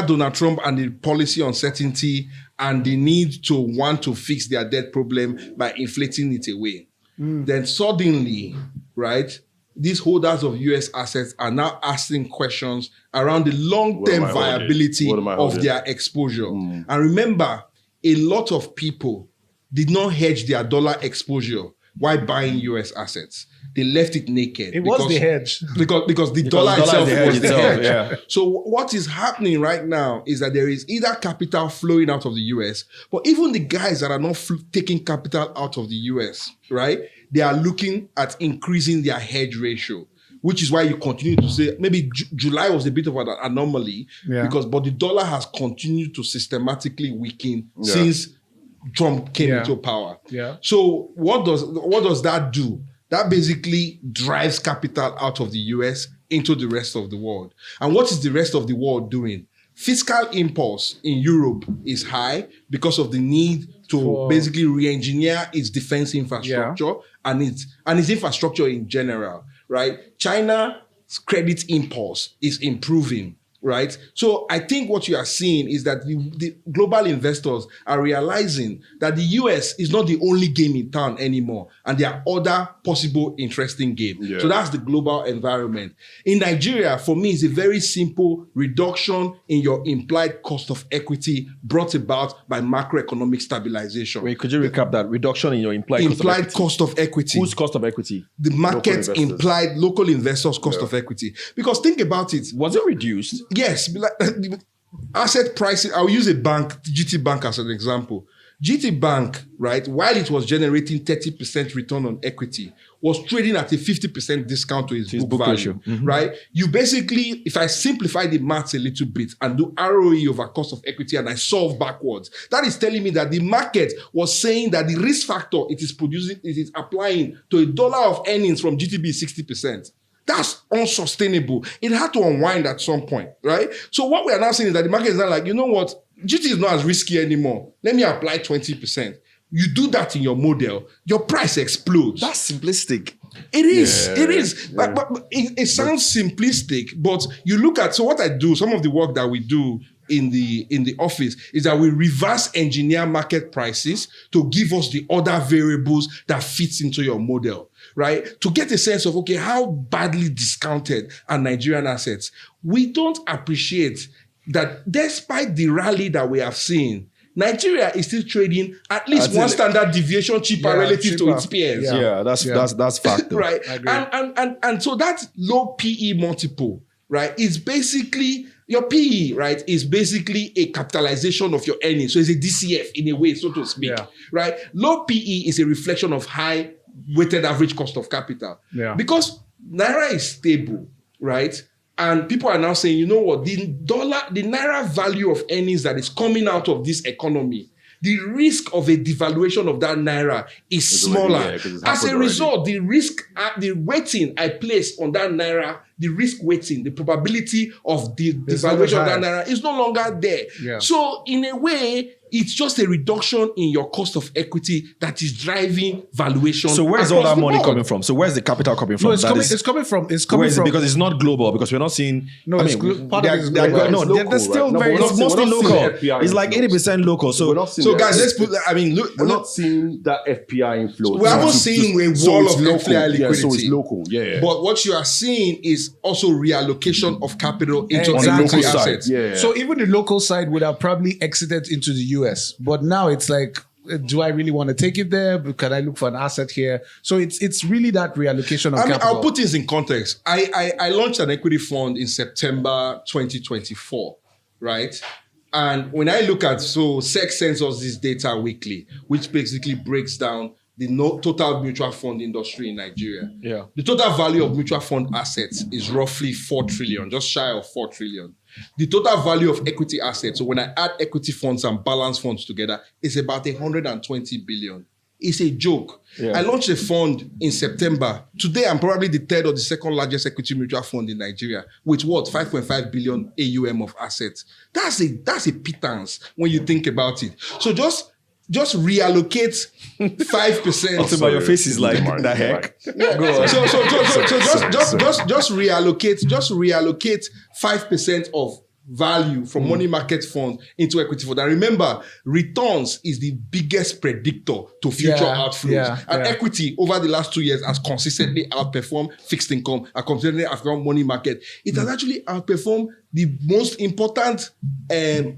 Donald Trump and the policy uncertainty and the need to want to fix their debt problem by inflating it away. Then suddenly, right, these holders of US assets are now asking questions around the long-term viability of their exposure. And remember, a lot of people did not hedge their dollar exposure while buying US assets. They left it naked. It was the hedge. Because the dollar itself was the hedge. Yeah. So what is happening right now is that there is either capital flowing out of the US, but even the guys that are not taking capital out of the US, right? They are looking at increasing their hedge ratio, which is why you continue to say maybe July was a bit of an anomaly but the dollar has continued to systematically weaken since Trump came into power. Yeah. So what does that do? That basically drives capital out of the US into the rest of the world. And what is the rest of the world doing? Fiscal impulse in Europe is high because of the need to basically re-engineer its defense infrastructure and its infrastructure in general, right? China's credit impulse is improving, right? So I think what you are seeing is that the global investors are realizing that the US is not the only game in town anymore, and there are other possible interesting games. So that's the global environment. In Nigeria, for me, it's a very simple reduction in your implied cost of equity brought about by macroeconomic stabilization. Wait, could you recap that? Reduction in your implied cost of equity. Whose cost of equity? The market implied local investors' cost of equity. Because think about it. Was it reduced? Yes, asset pricing. I'll use a bank, GT Bank, as an example. GT Bank, right, while it was generating 30% return on equity, was trading at a 50% discount to its book value, right? You basically, if I simplify the maths a little bit and do ROE over cost of equity and I solve backwards, that is telling me that the market was saying that the risk factor it is applying to a dollar of earnings from GTB is 60%. That's unsustainable. It had to unwind at some point, right? So what we are now saying is that the market is not like, you know what, GT is not as risky anymore. Let me apply 20%. you do that in your model, your price explodes. That's simplistic. It is. But it sounds simplistic, but you look at, so what I do, some of the work that we do in the office is that we reverse engineer market prices to give us the other variables that fits into your model, right? To get a sense of, okay, how badly discounted are Nigerian assets? We don't appreciate that despite the rally that we have seen, Nigeria is still trading at least one standard deviation cheaper relative to its peers. That's fact. Though. Right. And so that low PE multiple, right, is basically your PE, right, is basically a capitalization of your earnings. So it's a DCF in a way, so to speak. Right. Low PE is a reflection of high weighted average cost of capital. Because Naira is stable, right? And people are now saying, you know what, the Naira value of earnings that is coming out of this economy, the risk of a devaluation of that Naira is smaller. As a result, the weighting I place on that Naira, the risk weighting, the probability of the devaluation of that Naira is no longer there. So in a way, it's just a reduction in your cost of equity that is driving valuation. So where's all that money coming from? So where's the capital coming from? No, it's coming from. Because it's not global, because we're not seeing. No, they're still very. It's mostly local. It's like 80% local. So guys, let's put. I mean, look, we're not seeing that FPI inflow. We haven't seen a wall of FPI liquidity. So it's local. But what you are seeing is also reallocation of capital into Exactly. local assets. So even the local side would have probably exited into the US, but now it's like, do I really want to take it there? Can I look for an asset here? So it's really that reallocation of capital. I'll put this in context. I launched an equity fund in September 2024, right? And when I look at, SEC sends us this data weekly, which basically breaks down the total mutual fund industry in Nigeria. The total value of mutual fund assets is roughly 4 trillion, just shy of 4 trillion. The total value of equity assets, so when I add equity funds and balance funds together, is about 120 billion. It's a joke. I launched a fund in September. Today, I'm probably the third or the second largest equity mutual fund in Nigeria with 5.5 billion AUM of assets. That's a pittance when you think about it. So just reallocate 5%. But your face is like, the heck? Go on. So just reallocate 5% of value from money market funds into equity fund. And remember, returns is the biggest predictor to future outflows. Equity over the last 2 years has consistently outperformed fixed income and consistently outperformed money market. It has actually outperformed the most important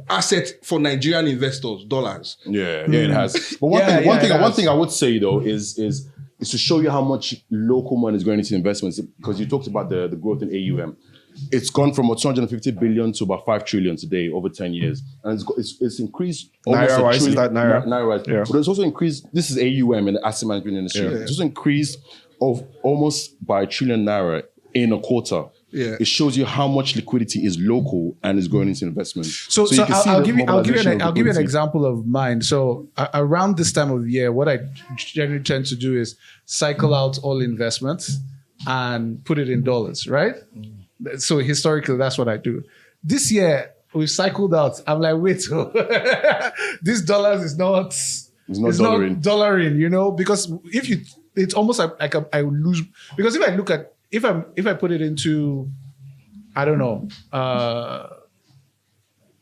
asset for Nigerian investors, dollars. It has. But one thing I would say though is to show you how much local money is going into investments, because you talked about the growth in AUM. It's gone from 250 billion to about 5 trillion today over 10 years. And it's increased almost Naira-wise, is that Naira? Naira-wise. Yeah. But it's also increased, this is AUM in the asset management industry. It's also increased of almost by 1 trillion Naira in a quarter. It shows you how much liquidity is local and is going into investment. So I'll give you an example of mine. So around this time of the year, what I generally tend to do is cycle out all investments and put it in dollars, right? So historically, that's what I do. This year, we cycled out. I'm like, wait, this dollars is not dollaring, you know, because it's almost like I lose, because if I look at, if I put it into, I don't know,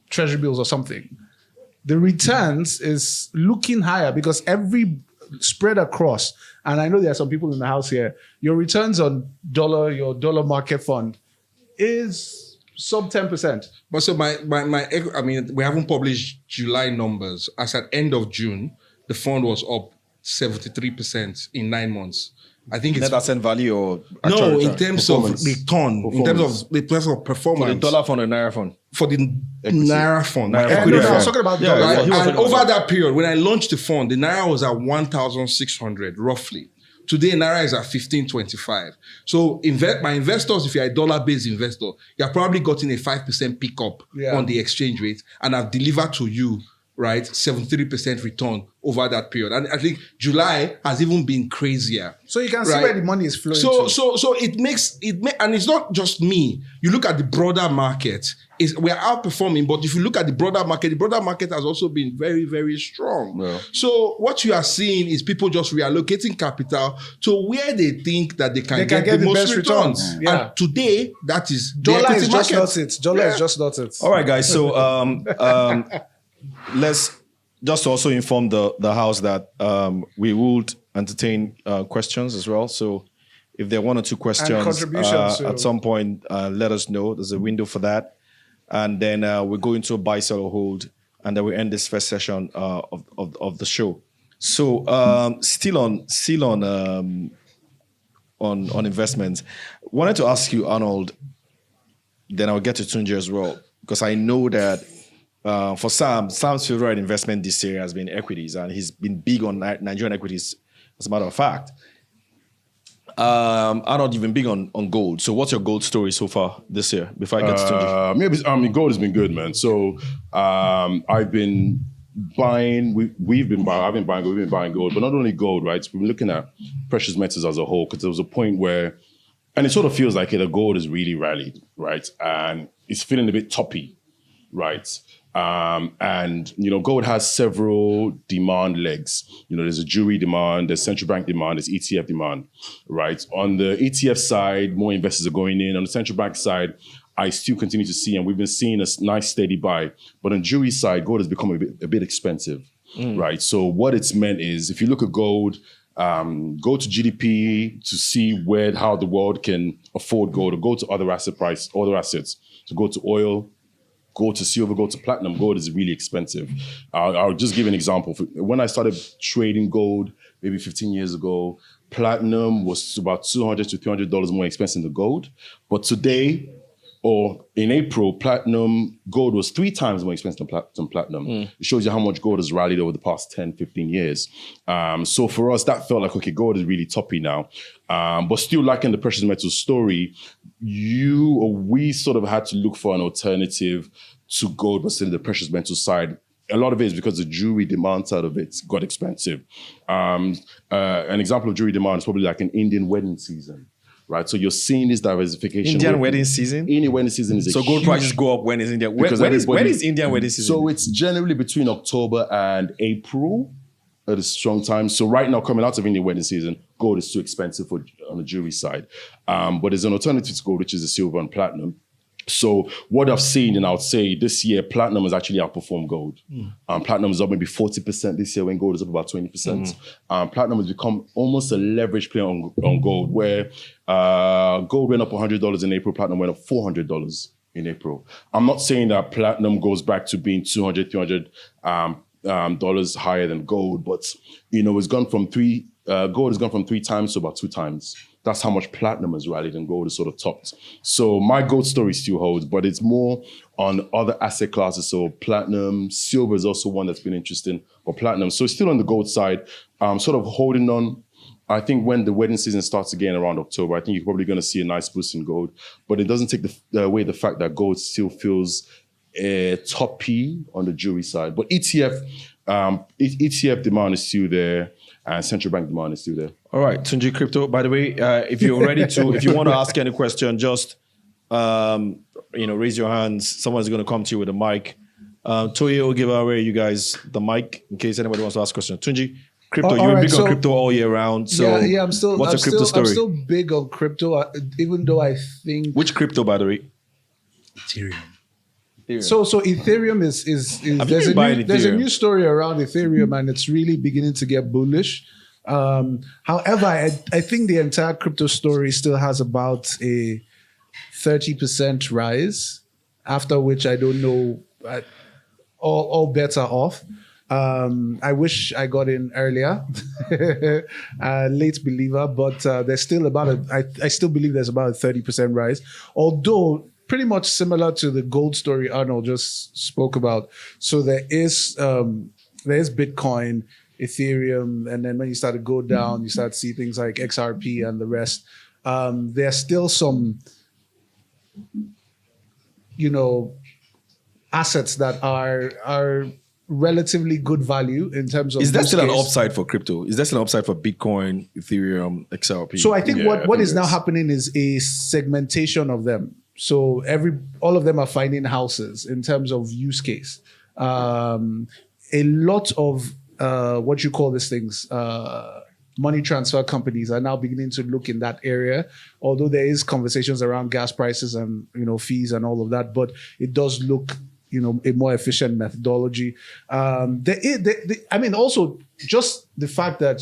treasury bills or something, the returns is looking higher because every spread across, and I know there are some people in the house here, your returns on your dollar market fund is sub 10%. But so I mean, we haven't published July numbers. As at end of June, the fund was up 73% in 9 months. I think it's net asset value or no, in terms of return, in terms of performance. For the dollar fund or Naira fund? For the Naira fund. I was talking about dollars. And over that period, when I launched the fund, the Naira was at 1,600 roughly. Today, Naira is at 1525. So my investors, if you're a dollar-based investor, you're probably gotten a 5% pickup on the exchange rate, and I've delivered to you right? 73% return over that period. And I think July has even been crazier. So you can see Right. where the money is flowing So to. it makes and it's not just me. You look at the broader market, we're outperforming, but if you look at the broader market has also been very, very strong. Yeah. So what you are seeing is people just reallocating capital to where they think that they can get the most best returns. Yeah. And today, that is the Dollar equity is just market. not it. Dollar is just not it. All right, guys. So let's just also inform the house that we would entertain questions as well. So if there are one or two questions contributions, at some point, let us know. There's a window for that. And then we go into a buy, sell, or hold, and then we end this first session of the show. So still on investments, wanted to ask you, Arnold. Then I'll get to Tunji as well, because I know that for Sam's favorite investment this year has been equities, and he's been big on Nigerian equities, as a matter of fact. Arnold, you've been big on gold. So what's your gold story so far this year, before I get to Tunji? Gold has been good, man. So I've been buying, we've been buying, I've been buying gold, we've been buying gold, but not only gold, right? We've been looking at precious metals as a whole, because there was a point where, and it sort of feels like the gold has really rallied, right? And it's feeling a bit toppy, right? And, gold has several demand legs. There's a jewelry demand, there's central bank demand, there's ETF demand, right? On the ETF side, more investors are going in. On the central bank side, I still continue to see, and we've been seeing a nice steady buy. But on jewelry side, gold has become a bit expensive, right? So what it's meant is, if you look at gold, go to GDP to see how the world can afford gold, or go to other assets. So go to oil, go to silver, go to platinum. Gold is really expensive. I'll just give an example. When I started trading gold, maybe 15 years ago, platinum was about $200 to $300 more expensive than gold. But today, or in April, gold was 3 times more expensive than platinum. It shows you how much gold has rallied over the past 10, 15 years. So for us, that felt like, okay, gold is really toppy now. But still, like in the precious metals story, we sort of had to look for an alternative to gold, but still the precious metals side. A lot of it is because the jewelry demand side of it got expensive. An example of jewelry demand is probably like an Indian wedding season. Right, so you're seeing this diversification. Indian wedding season? Indian wedding season is so gold prices go up when it's India. When is Indian wedding season? So it's generally between October and April at a strong time. So right now, coming out of Indian wedding season, gold is too expensive on the jewelry side. But there's an alternative to gold, which is the silver and platinum. So what I've seen, and I would say this year, platinum has actually outperformed gold. Platinum is up maybe 40% this year when gold is up about 20%. Platinum has become almost a leverage play on gold, where gold went up $100 in April, platinum went up $400 in April. I'm not saying that platinum goes back to being $200, $300 higher than gold, but it's gone from gold has gone from 3 times to about 2 times. That's how much platinum has rallied, and gold is sort of topped. So my gold story still holds, but it's more on other asset classes. So platinum, silver is also one that's been interesting, but platinum. So still on the gold side, sort of holding on. I think when the wedding season starts again around October, I think you're probably going to see a nice boost in gold. But it doesn't take away the fact that gold still feels toppy on the jewelry side. But ETF demand is still there, and central bank demand is still there. All right, Tunji Crypto. By the way, if you want to ask any question, just raise your hands. Someone's going to come to you with a mic. Toye will give away you guys the mic in case anybody wants to ask a question. Tunji, crypto. You've been big on crypto all year round. So yeah, I'm still. What's your crypto story? I'm still big on crypto, even though I think which crypto, by the way? Ethereum. So Ethereum is there's a new story around Ethereum, and it's really beginning to get bullish. However, I think the entire crypto story still has about a 30% rise, after which I don't know, all bets are off. I wish I got in earlier, late believer, but there's still I still believe there's about a 30% rise, although pretty much similar to the gold story Arnold just spoke about. So there is Bitcoin, Ethereum, and then when you start to go down, you start to see things like XRP and the rest. There's still some, assets that are relatively good value in terms of. Is there use still an case. upside for crypto? Is there still an upside for Bitcoin, Ethereum, XRP? So I think Yeah, I what think is now it's- happening is a segmentation of them. So all of them are finding houses in terms of use case. A lot of what you call these things, money transfer companies are now beginning to look in that area. Although there is conversations around gas prices and fees and all of that, but it does look a more efficient methodology. I mean, also just the fact that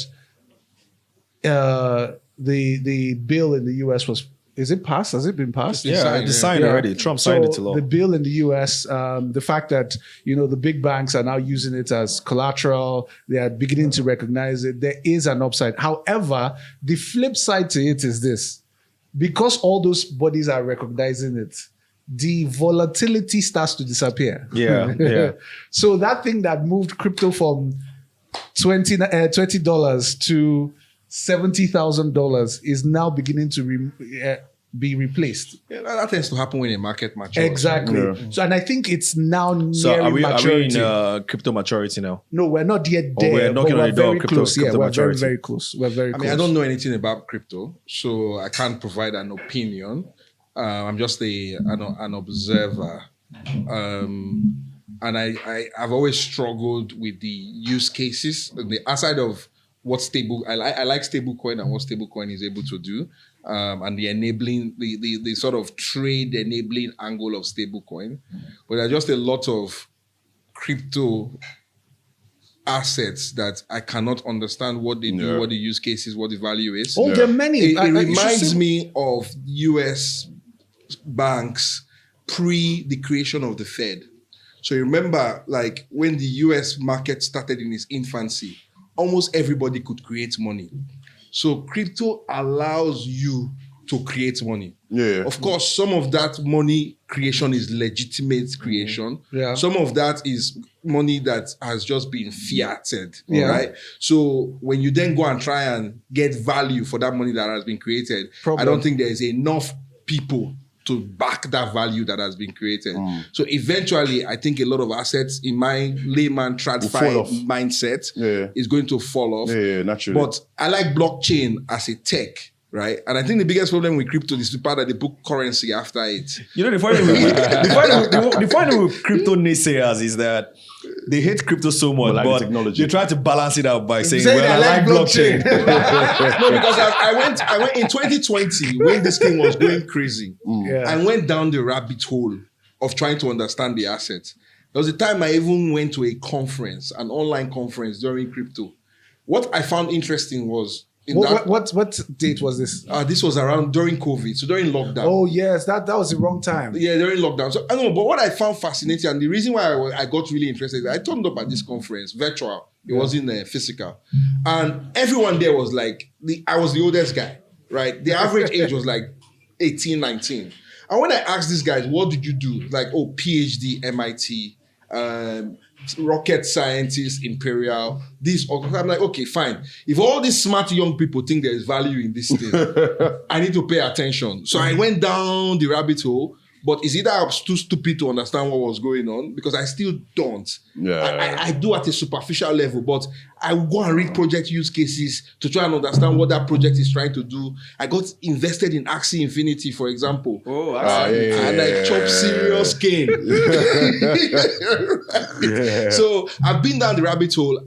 the bill in the US is it passed? Has it been passed? yeah, it's signed already. Trump signed it to law. The bill in the US, the fact that the big banks are now using it as collateral, they are beginning to recognize it. There is an upside. However, the flip side to it is this: because all those bodies are recognizing it, the volatility starts to disappear. Yeah. So that thing that moved crypto from $20 to $70,000 is now beginning to be replaced. Yeah, that tends to happen when a market matures. Exactly. Yeah. So, and I think it's now nearing So are we maturity. in crypto maturity now? No, we're not yet Or there. we're knocking but on we're the door of very crypto- close. crypto we're very, maturity. very close. We're very I close. mean, I don't know anything about crypto, so I can't provide an opinion. I'm just an observer. And I've always struggled with the use cases, the aside of what I like stablecoin and what stablecoin is able to do, and the enabling, the sort of trade enabling angle of stablecoin. But there are just a lot of crypto assets that I cannot understand what they do, what the use case is, what the value is. Oh, there are many. It You should reminds see- me of US banks pre the creation of the Fed. So you remember, like when the US market started in its infancy, almost everybody could create money. So crypto allows you to create money. Yeah. Of course, some of that money creation is legitimate creation. Yeah. Some of that is money that has just been fiated. Yeah. Right. So when you then go and try and get value for that money that has been created, Problem. I don't think there is enough people to back that value that has been created. So eventually, I think a lot of assets in my layman fall TradFi off. mindset Yeah. is going to fall off. Yeah, naturally. But I like blockchain as a tech, right? And I think the biggest problem with crypto is the part that they put currency after it. The funny thing with crypto naysayers is that they hate crypto so much, But like but the technology. they try to balance it out by saying, Saying "Well, I like blockchain." No, because I went in 2020 when this thing was going crazy. Yeah. I went down the rabbit hole of trying to understand the assets. There was a time I even went to a conference, an online conference during crypto. What I found interesting was What date was this? this was around during COVID, so during lockdown. Oh yes, that was the wrong time. Yeah, during lockdown. So I know, but what I found fascinating, and the reason why I got really interested, is I turned up at this conference, virtual. It wasn't physical, and everyone there was like, I was the oldest guy, right? The average age was like 18, 19. And when I asked these guys, what did you do? Like, oh, PhD, MIT, rocket scientist, Imperial, this. I'm like, okay, fine. If all these smart young people think there is value in this thing, I need to pay attention. So I went down the rabbit hole, but it's either I was too stupid to understand what was going on, because I still don't. Yeah. I do at a superficial level, but I will go and read project use cases to try and understand what that project is trying to do. I got invested in Axie Infinity, for example. Oh, And I chopped serious cane. So I've been down the rabbit hole.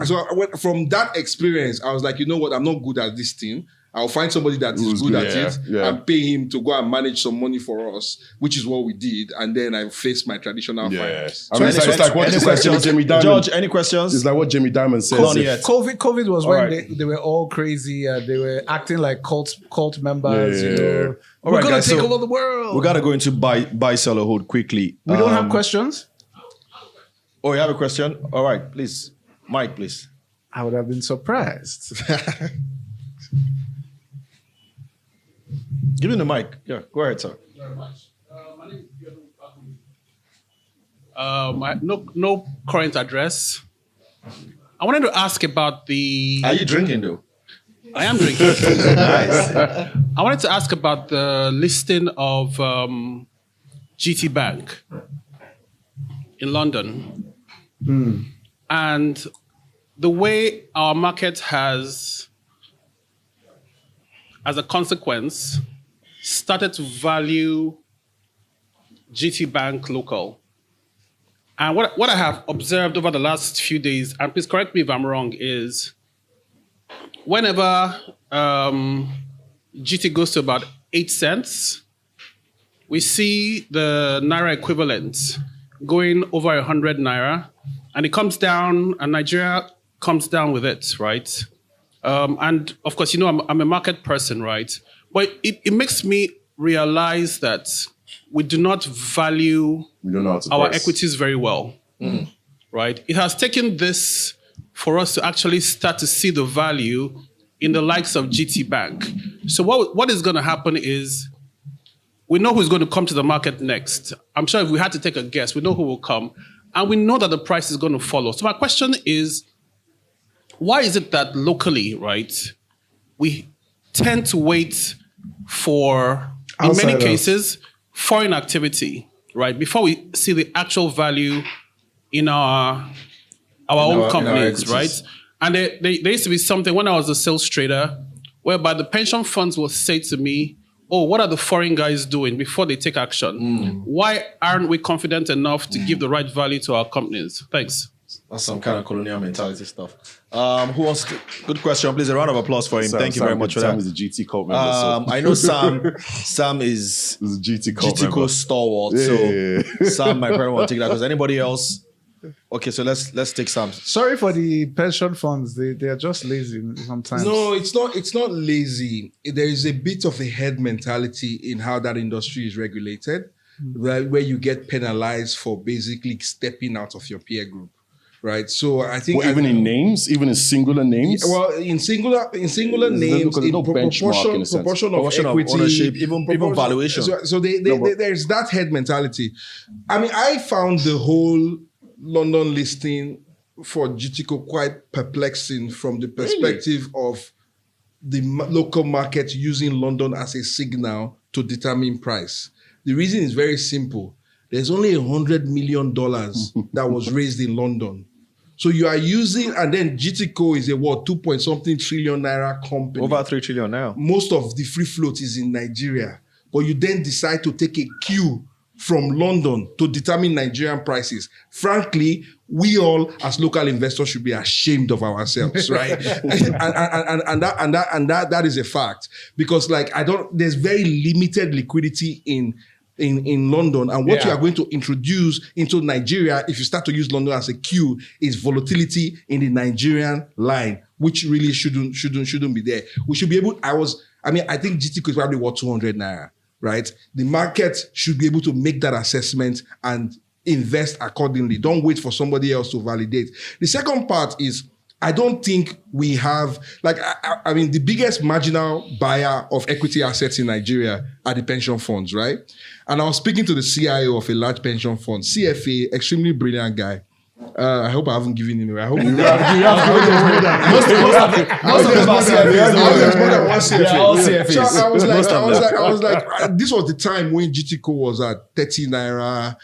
So I went, from that experience, I was like, you know what? I'm not good at this thing. I'll find somebody that is Who's good good, at yeah, it yeah. and pay him to go and manage some money for us, which is what we did. And then I faced my traditional finance. Yes. I mean, it's like what any it's like what questions? Jamie Dimon. George, any questions? It's like what Jamie Dimon says. None yet. COVID was All when right. they were all crazy. They were acting like cult members. Yeah. You know, All we're right, gonna guys, take so over the world. We gotta go into buy sell or hold quickly. We don't have questions. Oh, you have a question? All right, please, Mike, please. I would have been surprised. Give me the mic. Yeah, go ahead, sir. No current address. I wanted to ask about the. Are you drinking though? I am drinking. Nice. I wanted to ask about the listing of GT Bank in London. And the way our market has, as a consequence, started to value GT Bank local. And what I have observed over the last few days, and please correct me if I'm wrong, is whenever GT goes to about 8 cents, we see the Naira equivalent going over 100 Naira, and it comes down, and Nigeria comes down with it, right? And of course, you know, I'm a market person, right? But it makes me realize that we do not value our equities very well, right? It has taken this for us to actually start to see the value in the likes of GT Bank. So what is going to happen is we know who's going to come to the market next. I'm sure if we had to take a guess, we know who will come, and we know that the price is going to follow. So my question is, why is it that locally, right, we tend to wait for, in many cases, foreign activity, right, before we see the actual value in our own companies, right? And there used to be something when I was a sales trader, whereby the pension funds will say to me, oh, what are the foreign guys doing before they take action? Why aren't we confident enough to give the right value to our companies? Thanks. That's some kind of colonial mentality stuff. Who wants to? Good question. Please, a round of applause for him. Thank you very much for that. Sam is a GT cult member. So. I know Sam is a GT cult member. stalwart. So Sam, my parent will take that. Because anybody else? Okay, so let's take Sam. Sorry for the pension funds. They are just lazy sometimes. No, it's not lazy. There is a bit of a head mentality in how that industry is regulated, right, where you get penalized for basically stepping out of your peer group. Right, so I think even in names, even in singular names. Well, in singular names, in no proportion of equity, ownership, even valuation. So there's that head mentality. I mean, I found the whole London listing for GTCO quite perplexing from the perspective of the local market using London as a signal to determine price. The reason is very simple. There's only $100 million that was raised in London. So you are using, and then GTCO is a 2-point-something trillion naira company. Over 3 trillion now. Most of the free float is in Nigeria. But you then decide to take a cue from London to determine Nigerian prices. Frankly, we all as local investors should be ashamed of ourselves, right? and that is a fact. Because there's very limited liquidity in London, and what you are going to introduce into Nigeria, if you start to use London as a cue, is volatility in the Nigerian line, which really shouldn't be there. We should be able. I think GTCO is probably worth 200 naira, right? The market should be able to make that assessment and invest accordingly. Don't wait for somebody else to validate. The second part is, I don't think we have, the biggest marginal buyer of equity assets in Nigeria are the pension funds, right? And I was speaking to the CIO of a large pension fund, CFA, extremely brilliant guy. I hope I haven't given him away. I hope you have. Most of them are CFA. So I was like, this was the time when GTCO was at 30 naira,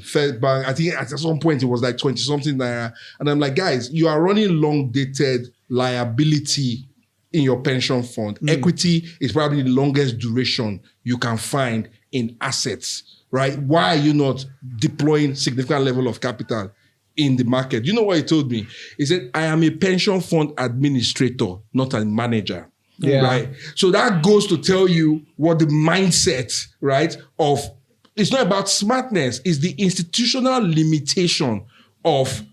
Fed Bank. I think at some point it was like 20 something naira. And I'm like, guys, you are running long dated liability in your pension fund. Equity is probably the longest duration you can find in assets, right? Why are you not deploying significant level of capital in the market? You know what he told me? He said, I am a pension fund administrator, not a manager. Yeah. Right. So that goes to tell you what the mindset, right, of, it's not about smartness, it's the institutional limitation of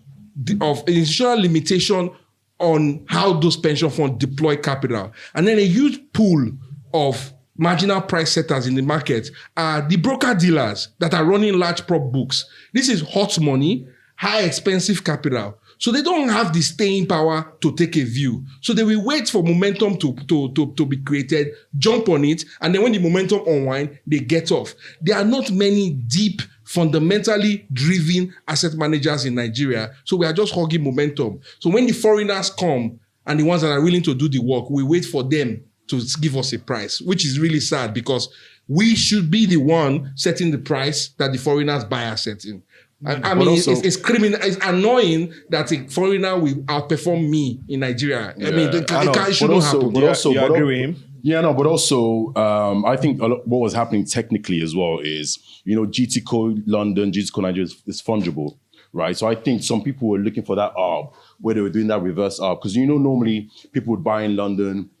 institutional limitation on how those pension funds deploy capital. And then a huge pool of marginal price setters in the market are the broker dealers that are running large prop books. This is hot money, high expensive capital. So they don't have the staying power to take a view. So they will wait for momentum to be created, jump on it, and then when the momentum unwind, they get off. There are not many deep, fundamentally driven asset managers in Nigeria. So we are just hogging momentum. So when the foreigners come and the ones that are willing to do the work, we wait for them to give us a price, which is really sad because we should be the one setting the price that the foreigners buy assets in. I mean, also- it's criminal. It's annoying that a foreigner will outperform me in Nigeria. I mean, it shouldn't happen. You agree with him? Yeah, no, but also, I think what was happening technically as well is, GTCO London, GTCO Nigeria is fungible, right? So I think some people were looking for that arb, where they were doing that reverse arb. Because, normally people would buy in London,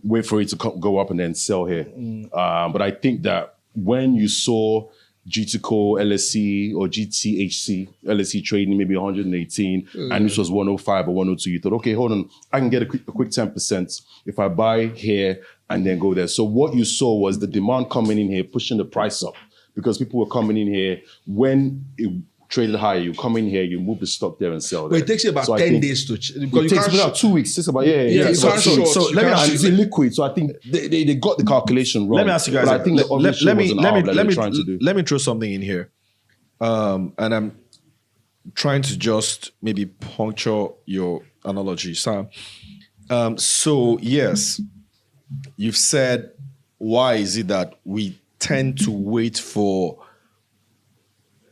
wait for it to go up and then sell here. But I think that when you saw GTCO LSE or GTHC LSE trading maybe 118 and this was 105 or 102, you thought, okay, hold on, I can get a quick 10% if I buy here and then go there. So what you saw was the demand coming in here, pushing the price up because people were coming in here when it traded higher. You come in here, you move the stock there and sell there. But it takes you about 10 days to because it takes about 2 weeks. It's about So let me ask you, it's illiquid. So I think they got the calculation wrong. Let me ask you guys. But I think let me throw something in here, and I'm trying to just maybe puncture your analogy, Sam. So yes, you've said why is it that we tend to wait for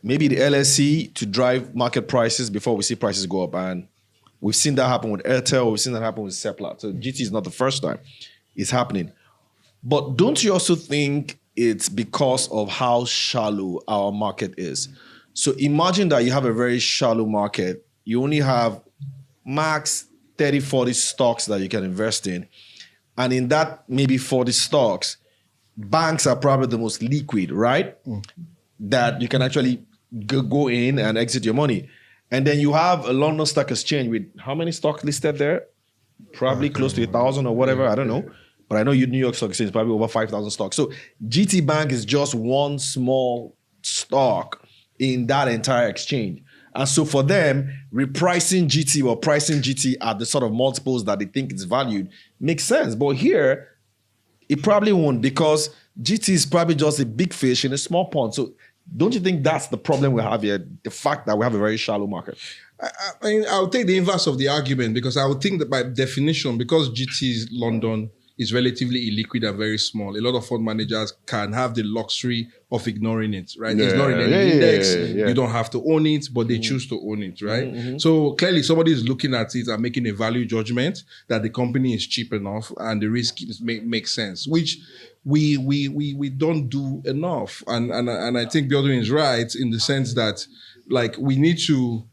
maybe the LSE to drive market prices before we see prices go up. And we've seen that happen with Airtel. We've seen that happen with Seplat. So GT is not the first time it's happening. But don't you also think it's because of how shallow our market is? So imagine that you have a very shallow market. You only have max 30, 40 stocks that you can invest in. And in that maybe 40 stocks, banks are probably the most liquid, right? That you can actually go in and exit your money. And then you have a London Stock Exchange with how many stocks listed there? Probably close to 1,000 or whatever, I don't know. But I know New York Stock Exchange is probably over 5,000 stocks. So GT Bank is just one small stock in that entire exchange. And so for them, repricing GT or pricing GT at the sort of multiples that they think it's valued makes sense. But here, it probably won't because GT is probably just a big fish in a small pond. So don't you think that's the problem we have here? The fact that we have a very shallow market. I mean, I'll take the inverse of the argument because I would think that by definition, because GT's London is relatively illiquid and very small, a lot of fund managers can have the luxury of ignoring it, right? It's not in any index. You don't have to own it, but they choose to own it, right? So clearly somebody is looking at it and making a value judgment that the company is cheap enough and the risk makes sense, which we don't do enough. And I think Biodun is right in the sense that like we need to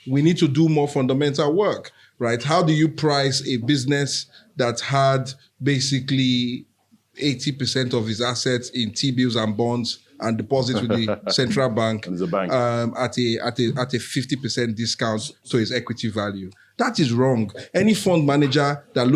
do more fundamental work, right? How do you price a business that had basically 80% of his assets in T-bills and bonds and deposits with the central bank, and the bank. At a 50% discount to his equity value? That is wrong. Any fund manager that looks